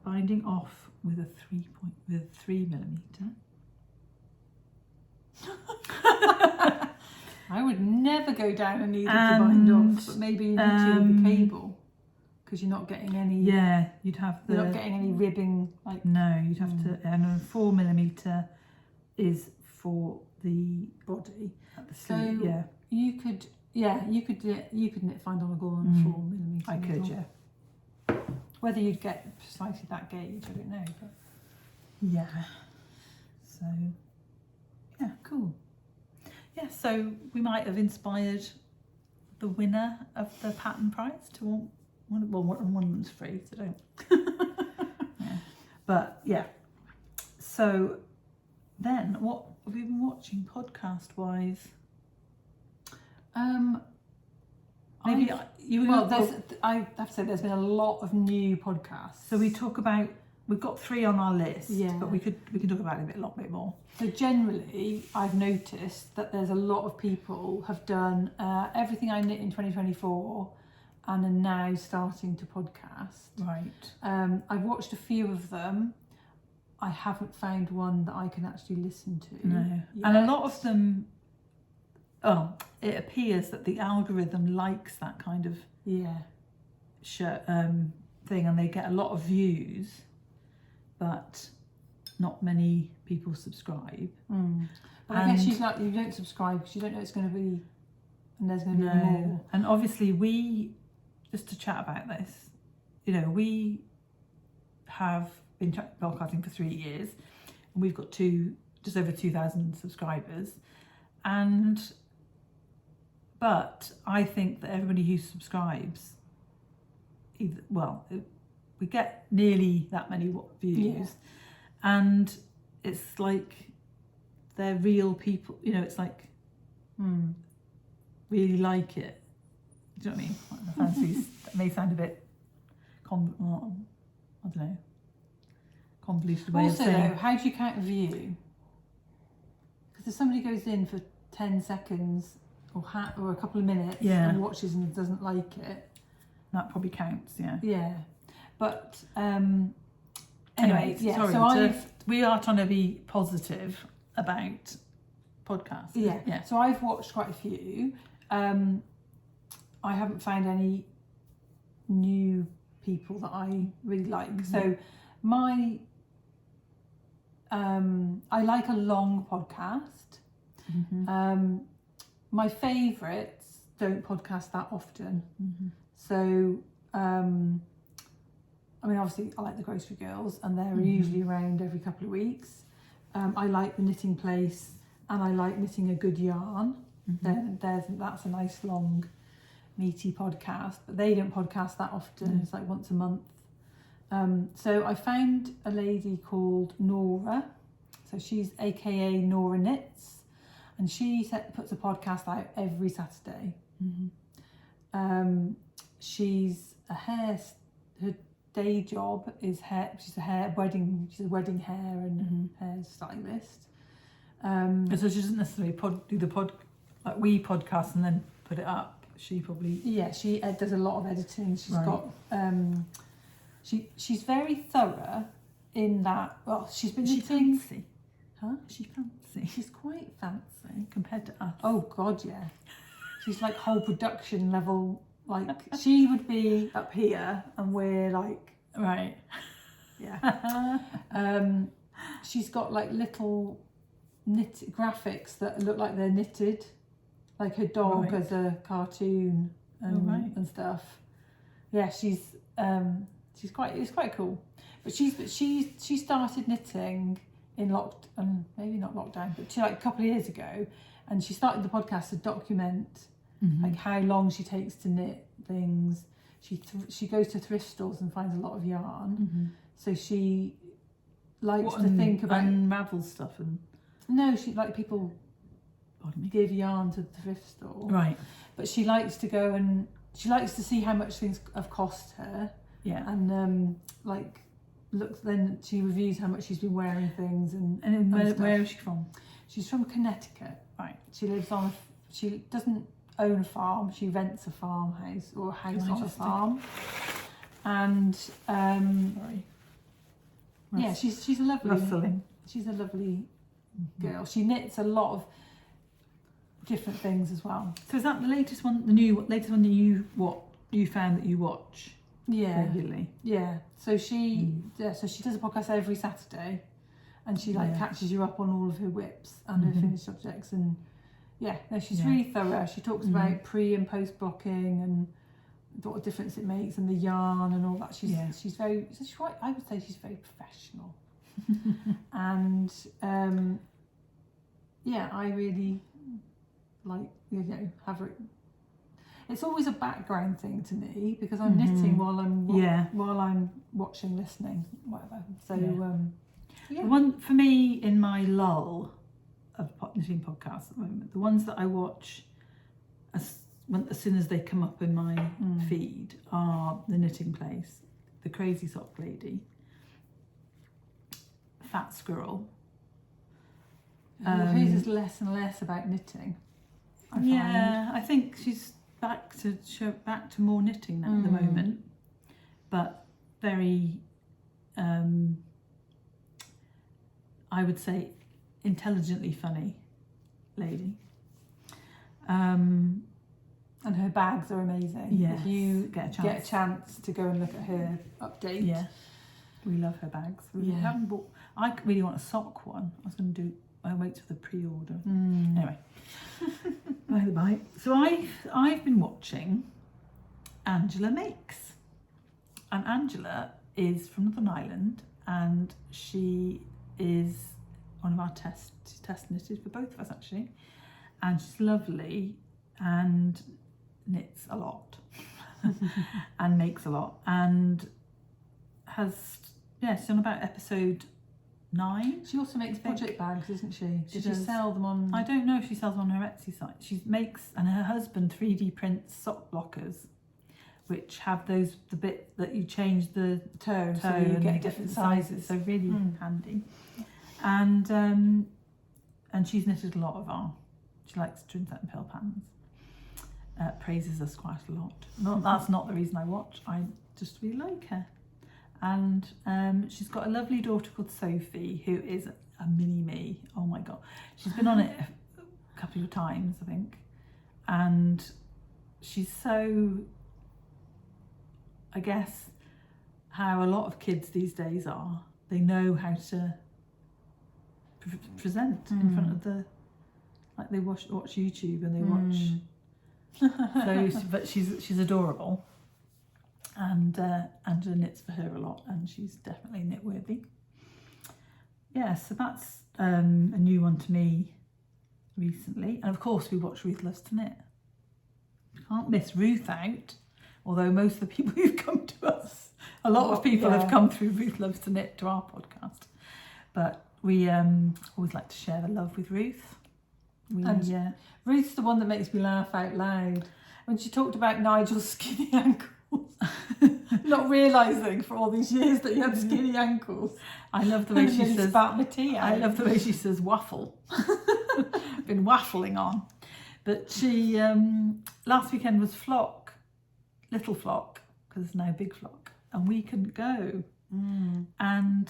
Speaker 1: Binding off with a 3mm.
Speaker 2: I would never go down a needle to bind off, but maybe you need to with the cable, because you're not getting any.
Speaker 1: Yeah, you'd have the.
Speaker 2: You're not getting any ribbing. Like
Speaker 1: no, you'd have to. And a 4mm is for the body at the sleeve.
Speaker 2: So
Speaker 1: yeah,
Speaker 2: you could. Yeah, you could knit Fine Donegal on 4mm.
Speaker 1: I could,
Speaker 2: needle.
Speaker 1: yeah.
Speaker 2: Whether you'd get precisely that gauge, I don't know. But
Speaker 1: yeah. So yeah, cool. Yeah, so we might have inspired the winner of the pattern prize to one of them's free, so don't. Yeah. But yeah. So then, what have you been watching podcast wise? Maybe
Speaker 2: I have to say there's been a lot of new podcasts.
Speaker 1: So we talk about, we've got 3 on our list,
Speaker 2: yeah.
Speaker 1: but we can talk about it a lot bit more.
Speaker 2: So generally, I've noticed that there's a lot of people have done everything I knit in 2024 and are now starting to podcast.
Speaker 1: Right.
Speaker 2: I've watched a few of them. I haven't found one that I can actually listen to.
Speaker 1: No.
Speaker 2: yet.
Speaker 1: And a lot of them it appears that the algorithm likes that kind of shirt thing, and they get a lot of views, but not many people subscribe.
Speaker 2: But I guess you don't subscribe because you don't know it's going to be, and there's going to be more.
Speaker 1: And obviously just to chat about this, we have been podcasting for 3 years, and we've got just over 2,000 subscribers, but I think that everybody who subscribes, we get nearly that many views, and it's like they're real people. It's like really like it. Do you know what I mean? That may sound a bit convoluted way of saying.
Speaker 2: Also, though, how do you count a view? Because if somebody goes in for 10 seconds or a couple of minutes and watches and doesn't like it,
Speaker 1: that probably counts.
Speaker 2: Yeah, but anyway,
Speaker 1: sorry. We are trying to be positive about podcasts.
Speaker 2: Yeah. So I've watched quite a few. I haven't found any new people that I really like. So I like a long podcast. My favourites don't podcast that often. So, obviously I like the Grocery Girls, and they're usually around every couple of weeks. I like the Knitting Place, and I like Knitting a Good Yarn. That's a nice long meaty podcast, but they don't podcast that often. It's like once a month. So I found a lady called Nora, so she's aka Nora Knits, and she puts a podcast out every Saturday. She's her day job is hair. She's a wedding hair and hair stylist.
Speaker 1: So she doesn't necessarily do the like we podcast and then put it up. She probably
Speaker 2: she does a lot of editing. She's got she's very thorough in that. Well, she's been knitting.
Speaker 1: Fancy? Huh? Is she fancy?
Speaker 2: She's quite fancy
Speaker 1: compared to us.
Speaker 2: Oh God, yeah. She's like whole production level. Like she would be up here, and we're like she's got like little knit graphics that look like they're knitted, like her dog as a cartoon and stuff. Yeah, it's quite cool. But she started knitting in maybe not lockdown, but like a couple of years ago, and she started the podcast to document like how long she takes to knit things. She goes to thrift stores and finds a lot of yarn. So she likes to think about
Speaker 1: Unravel stuff and
Speaker 2: she like people give yarn to the thrift store.
Speaker 1: Right.
Speaker 2: But she likes to go and she likes to see how much things have cost her.
Speaker 1: Yeah.
Speaker 2: And then she reviews how much she's been wearing things and
Speaker 1: where is she from?
Speaker 2: She's from Connecticut.
Speaker 1: Right.
Speaker 2: She lives she doesn't own a farm, she rents a farmhouse or a house on a farm. And she's a lovely she's a lovely girl. She knits a lot of different things as well.
Speaker 1: So is that the latest one that you found that you watch regularly?
Speaker 2: Yeah. So she does a podcast every Saturday, and she catches you up on all of her whips and her finished objects, and she's really thorough. She talks about pre and post blocking and what difference it makes and the yarn and all that. I would say she's very professional. And I really like have her. It's always a background thing to me because I'm knitting while I'm watching, listening, whatever. So
Speaker 1: the one for me in my lull of knitting podcasts at the moment, the ones that I watch as soon as they come up in my feed are the Knitting Place, the Crazy Sock Lady, Fat Squirrel.
Speaker 2: Hers is less and less about knitting.
Speaker 1: I think she's back to more knitting now at the moment, but very I would say intelligently funny lady.
Speaker 2: And her bags are amazing.
Speaker 1: Yes,
Speaker 2: If you
Speaker 1: get
Speaker 2: get a chance to go and look at her update.
Speaker 1: Yeah, we love her bags. We
Speaker 2: Yeah.
Speaker 1: haven't bought. I really want a sock one. I was going to do. I wait till the pre-order. Anyway, by the by. So I've been watching Angela Makes, and Angela is from Northern Ireland, and she is one of our test knitted for both of us actually, and she's lovely and knits a lot and makes a lot, and has she's on about episode 9.
Speaker 2: She also makes project bags, isn't she? Does she
Speaker 1: does.
Speaker 2: sell them on?
Speaker 1: I don't know if she sells them on her Etsy site. She makes, and her husband 3D prints sock blockers, which have the bit that you change the
Speaker 2: toe so
Speaker 1: toe
Speaker 2: you
Speaker 1: and
Speaker 2: get different sizes.
Speaker 1: So really handy. And she's knitted a lot of our. She likes Twinset and Purl patterns. Praises us quite a lot. That's not the reason I watch. I just really like her. And she's got a lovely daughter called Sophie, who is a mini me. Oh my god, she's been on it a couple of times, I think, and she's so. I guess how a lot of kids these days are. They know how to present in front of the, like they watch YouTube and they watch. So, but she's adorable. And Angela knits for her a lot, and she's definitely knit worthy. Yeah, so that's a new one to me recently. And of course we watch Ruth Loves to Knit. Can't miss Ruth out, although most of the people who've come to us, a lot of people have come through Ruth Loves to Knit to our podcast. But we always like to share the love with Ruth.
Speaker 2: Ruth's the one that makes me laugh out loud. When she talked about Nigel's skinny ankles. Not realising for all these years that you had skinny ankles.
Speaker 1: I love the way she says.
Speaker 2: Spat my tea out.
Speaker 1: I love the way she says waffle. Been waffling on, but she last weekend was Flock, Little Flock, because it's now Big Flock, and we couldn't go. And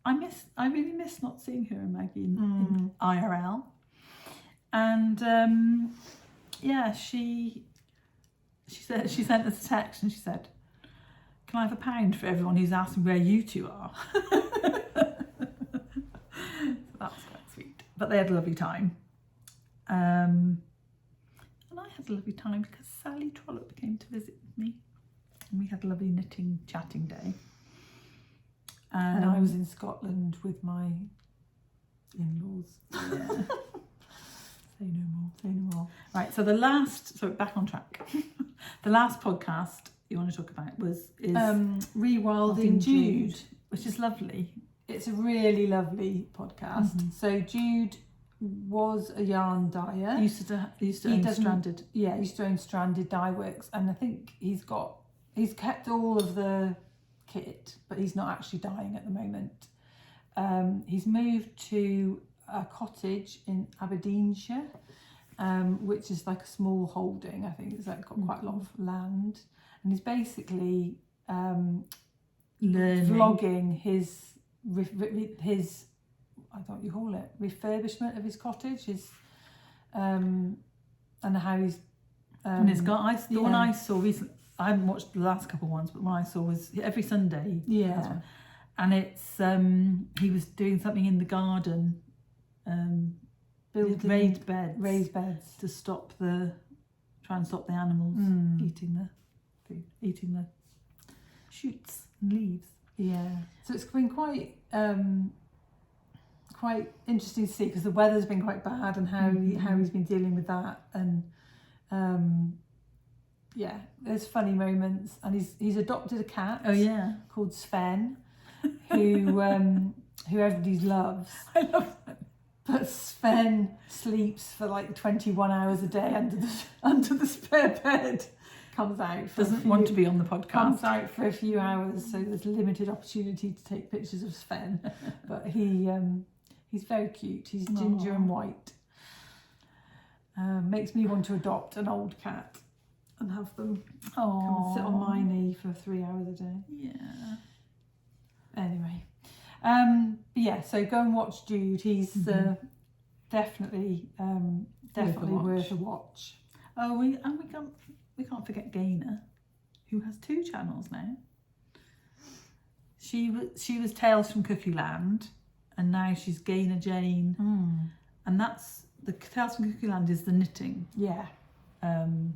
Speaker 1: I really miss not seeing her and Maggie in IRL. And she sent us a text and she said, "Can I have £1 for everyone who's asking where you two are?" So that's quite sweet. But they had a lovely time. And I had a lovely time because Sally Trollope came to visit with me. And we had a lovely knitting, chatting day.
Speaker 2: And I was in Scotland with my in-laws.
Speaker 1: Yeah.
Speaker 2: Say no more.
Speaker 1: Right, so back on track. The last podcast you want to talk about is
Speaker 2: Rewilding Jude,
Speaker 1: which is lovely.
Speaker 2: It's a really lovely podcast. So Jude was a yarn dyer.
Speaker 1: He used to own Stranded.
Speaker 2: Yeah, he used to own Stranded Dye Works, and I think he's kept all of the kit, but he's not actually dyeing at the moment. He's moved to a cottage in Aberdeenshire, which is like a small holding. I think it's like got quite a lot of land, and he's basically vlogging his I don't know what you call it, refurbishment of his cottage, and how he's
Speaker 1: and it's got the one I saw recently. I haven't watched the last couple of ones, but the one I saw was every Sunday.
Speaker 2: Yeah,
Speaker 1: and it's he was doing something in the garden.
Speaker 2: Building raised beds
Speaker 1: to try and stop the animals eating the shoots and leaves.
Speaker 2: Yeah, so it's been quite interesting to see, because the weather's been quite bad, and how he's been dealing with that, and there's funny moments, and he's adopted a cat.
Speaker 1: Oh yeah,
Speaker 2: called Sven, who everybody loves.
Speaker 1: I love that.
Speaker 2: But Sven sleeps for like 21 hours a day under the spare bed. Comes out.
Speaker 1: Doesn't want to be on the podcast.
Speaker 2: Comes out for a few hours, so there's limited opportunity to take pictures of Sven. But he's very cute. He's ginger and white. Makes me want to adopt an old cat and have them come and sit on my knee for 3 hours a day.
Speaker 1: Yeah.
Speaker 2: Anyway. So go and watch Jude. He's definitely worth a watch.
Speaker 1: Oh, we can't forget Gaynor, who has 2 channels now. She was Tales from Cookie Land, and now she's Gaynor Jane, and that's the Tales from Cookie Land is the knitting.
Speaker 2: Yeah.
Speaker 1: And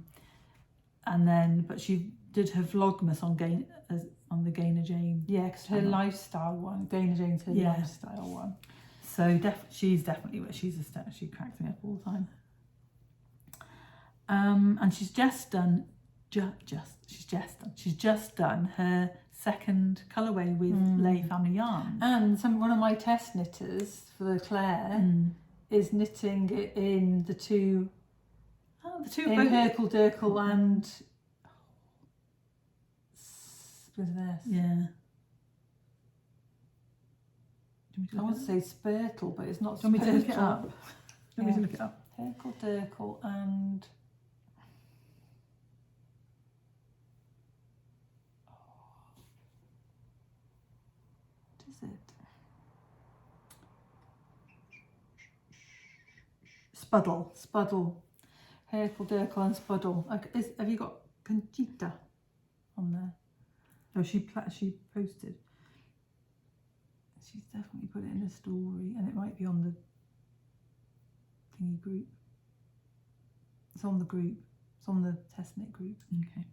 Speaker 1: then, but she did her Vlogmas on the Gaynor Jane.
Speaker 2: Yeah, because her lifestyle one, Gaynor Jane's her lifestyle one.
Speaker 1: So she's definitely she's a star. She cracks me up all the time. And she's just done her second colourway with Lay Family Yarns.
Speaker 2: And one of my test knitters for the Claire is knitting it in the two in Hercle Durkle and Inverness.
Speaker 1: Yeah.
Speaker 2: I want to say Spurtle, but it's not Spurtle.
Speaker 1: Do you want me to look it up? Do you want me to look it up?
Speaker 2: Hercle Durkle and... What is it? Spuddle. Hercle Durkle and Spuddle. Have you got Conchita on there?
Speaker 1: Oh, she posted.
Speaker 2: She's definitely put it in a story, and it might be on the thingy group. It's on the group. It's on the test knit group.
Speaker 1: Okay.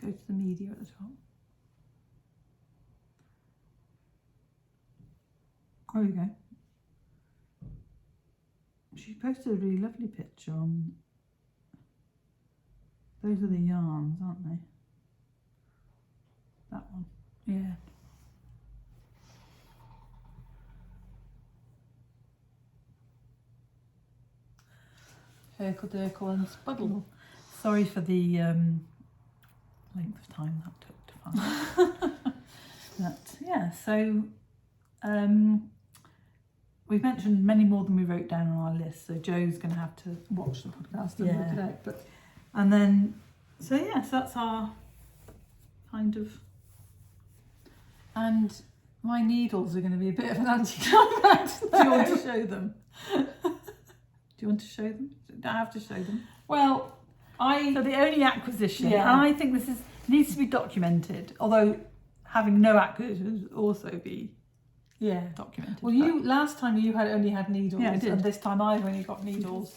Speaker 2: Go to the media at the top.
Speaker 1: Oh, you go. She posted a really lovely picture on. Those are the yarns, aren't they? That one.
Speaker 2: Yeah. Hercle Durkle and Spuddle.
Speaker 1: Sorry for the length of time that took to find. But yeah, so we've mentioned many more than we wrote down on our list. So Joe's going to have to watch the podcast and work it out. And then, so yes, that's our kind of.
Speaker 2: And my needles are going to be a bit of an anti-climax.
Speaker 1: Do you want to show them? Do you want to show them? Do I have to show them?
Speaker 2: Well,
Speaker 1: So the only acquisition, and I think this needs to be documented, although having no acquisitions would also be documented.
Speaker 2: Well, last time you only had needles,
Speaker 1: I did.
Speaker 2: And this time I've only got needles.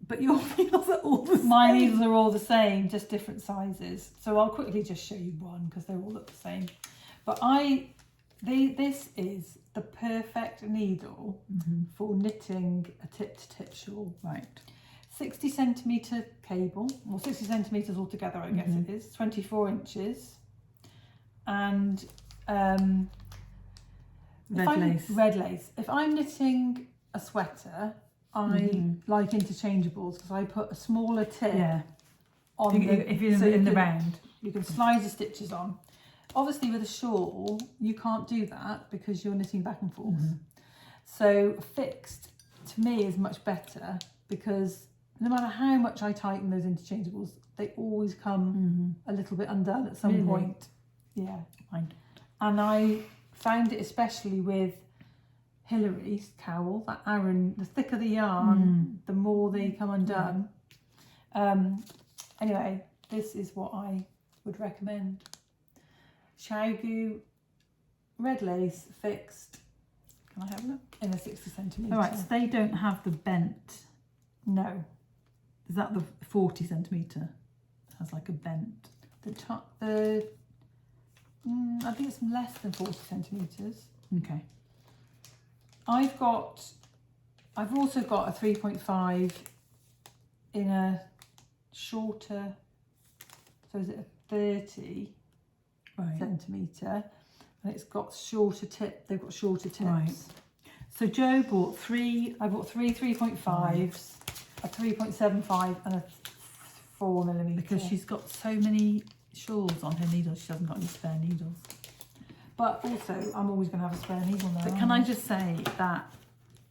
Speaker 1: But your needles are all the same.
Speaker 2: My needles are all the same, just different sizes. So I'll quickly just show you one because they all look the same. But this is the perfect needle for knitting a tip-to-tip shawl.
Speaker 1: Right.
Speaker 2: 60 centimetre cable, or 60 centimetres altogether, I guess it is. 24 inches. And red lace. If I'm knitting a sweater, I like interchangeables because I put a smaller tip on
Speaker 1: if you're in the round.
Speaker 2: You can slide the stitches on. Obviously with a shawl, you can't do that because you're knitting back and forth. So fixed, to me, is much better because no matter how much I tighten those interchangeables, they always come a little bit undone at some point. Yeah.
Speaker 1: Fine.
Speaker 2: And I found it especially with Hilary's Cowl, that Aran, the thicker the yarn, the more they come undone. Anyway, this is what I would recommend. Xiaogu, red lace, fixed. Can I have a look? In a 60 centimetre.
Speaker 1: All right, so they don't have the bent.
Speaker 2: No.
Speaker 1: Is that the 40 centimetre? It has like a bent.
Speaker 2: I think it's less than 40 centimetres.
Speaker 1: Okay.
Speaker 2: I've also got a 3.5 in a shorter, so is it a 30 centimetre, and it's got shorter tip. They've got shorter tips.
Speaker 1: Right. So Joe bought three.
Speaker 2: I bought three 3.5s, a 3.75, and a 4mm.
Speaker 1: Because she's got so many shawls on her needles, she hasn't got any spare needles.
Speaker 2: But also, I'm always going to have a spare needle now.
Speaker 1: But can I just say that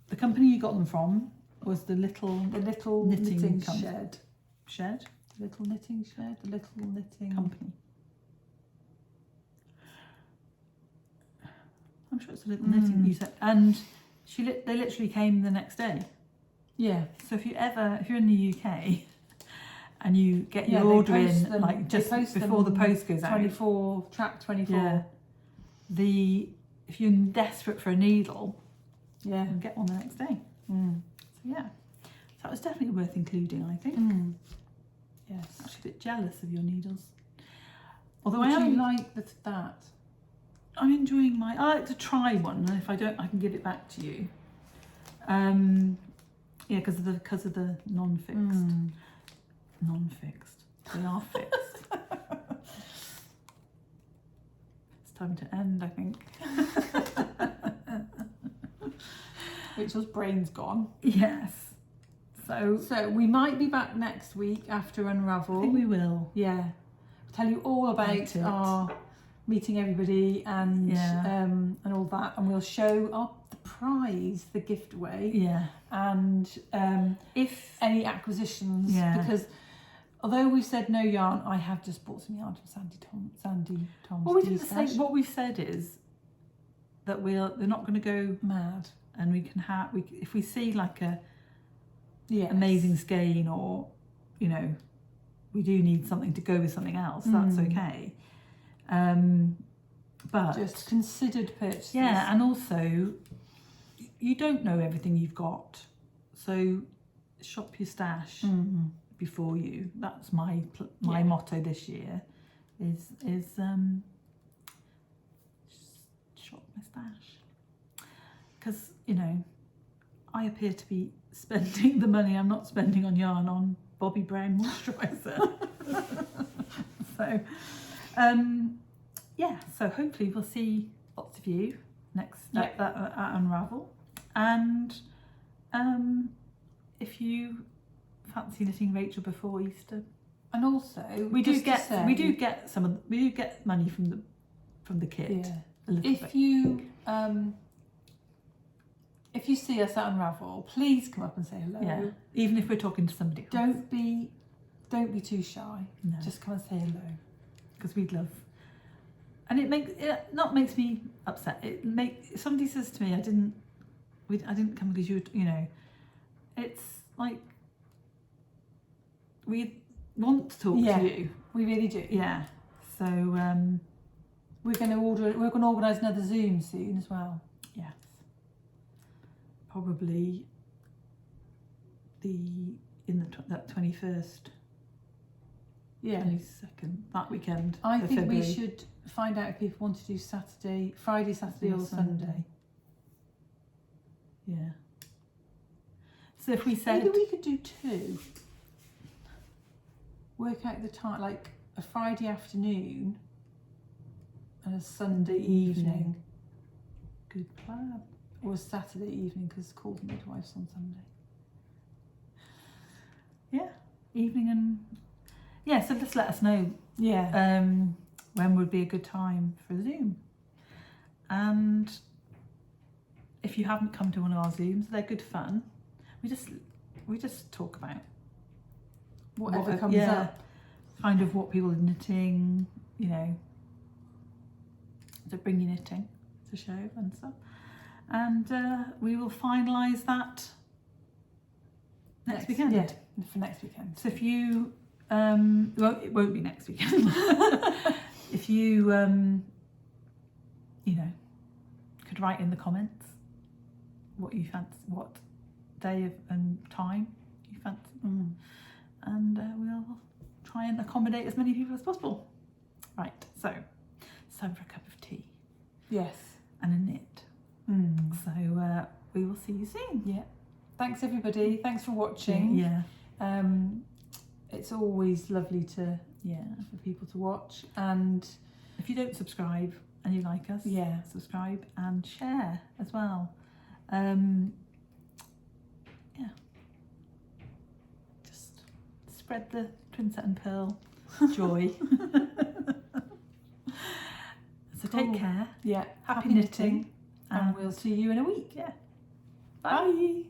Speaker 1: the company you got them from was the little
Speaker 2: knitting
Speaker 1: company.
Speaker 2: shed.
Speaker 1: Shed?
Speaker 2: The little knitting shed. The little knitting
Speaker 1: Company. I'm sure it's a little knitting you said. And they literally came the next day.
Speaker 2: Yeah.
Speaker 1: So if you're in the UK and you get your order in
Speaker 2: them,
Speaker 1: like just before the post goes out,
Speaker 2: 24 track 24.
Speaker 1: Yeah. If you're desperate for a needle,
Speaker 2: Yeah.
Speaker 1: you can get one the next day.
Speaker 2: Mm.
Speaker 1: So yeah, so that was definitely worth including, I think.
Speaker 2: Mm. Yes.
Speaker 1: Actually a bit jealous of your needles. Although
Speaker 2: Would
Speaker 1: I am
Speaker 2: you like that?
Speaker 1: I'm enjoying I like to try one, and if I don't, I can give it back to you. Yeah, because of the non-fixed. Non-fixed. They are fixed. It's time to end, I think.
Speaker 2: Rachel's brain's gone.
Speaker 1: Yes. So
Speaker 2: we might be back next week after Unravel.
Speaker 1: I think we will.
Speaker 2: Yeah. Tell you all about our meeting everybody and all that, and we'll show the prize, the gift away.
Speaker 1: Yeah.
Speaker 2: And if any acquisitions, because although we said no yarn, I have just bought some yarn from Sandy Tom's.
Speaker 1: Well, we didn't say. What we've said is that they're not going to go
Speaker 2: mad,
Speaker 1: and we can have if we see like a amazing skein, or we do need something to go with something else. That's okay. But
Speaker 2: just considered purchases.
Speaker 1: Yeah, and also you don't know everything you've got, so shop your stash before you. That's my motto this year. Is shop my stash, because I appear to be spending the money I'm not spending on yarn on Bobbi Brown moisturiser. So so hopefully we'll see lots of you next at Unravel, and if you fancy knitting Rachel before Easter,
Speaker 2: and also
Speaker 1: we do get money from the kit. If you see us at Unravel, please come up and say hello. Yeah. Even if we're talking to somebody else.
Speaker 2: Don't be too shy. No. Just come and say hello,
Speaker 1: because we'd love. And it makes me upset. If somebody says to me, I didn't come because you it's like we want to talk to you.
Speaker 2: We really do.
Speaker 1: Yeah. So
Speaker 2: we're going to organise another Zoom soon as well.
Speaker 1: Yes. Probably that 21st.
Speaker 2: Yeah.
Speaker 1: 22nd, that weekend.
Speaker 2: I think February. We should find out if people want to do Friday, Saturday or Sunday.
Speaker 1: Yeah. So if we said...
Speaker 2: Maybe we could do 2. Work out the time, like a Friday afternoon and a Sunday evening.
Speaker 1: Good plan.
Speaker 2: Or a Saturday evening, because Call's midwife's on Sunday.
Speaker 1: Yeah, evening and... Yeah, so just let us know.
Speaker 2: Yeah.
Speaker 1: When would be a good time for a Zoom. And if you haven't come to one of our Zooms, they're good fun. We just talk about
Speaker 2: whatever comes up.
Speaker 1: Kind of what people are knitting, to bring you knitting to show and stuff. And we will finalise that next weekend.
Speaker 2: Yeah, for next weekend.
Speaker 1: So if you... well, it won't be next weekend. If you, could write in the comments what you fancy, what day and time you fancy, and we'll try and accommodate as many people as possible. Right, so it's time for a cup of tea.
Speaker 2: Yes.
Speaker 1: And a knit. So we will see you soon.
Speaker 2: Yeah. Thanks everybody. Thanks for watching.
Speaker 1: Yeah.
Speaker 2: It's always lovely for people to watch, and
Speaker 1: if you don't subscribe and you like us, subscribe and share as well. Just spread the Twinset and Purl joy. So take care.
Speaker 2: Yeah.
Speaker 1: Happy knitting,
Speaker 2: and we'll see you in a week.
Speaker 1: Yeah. Bye.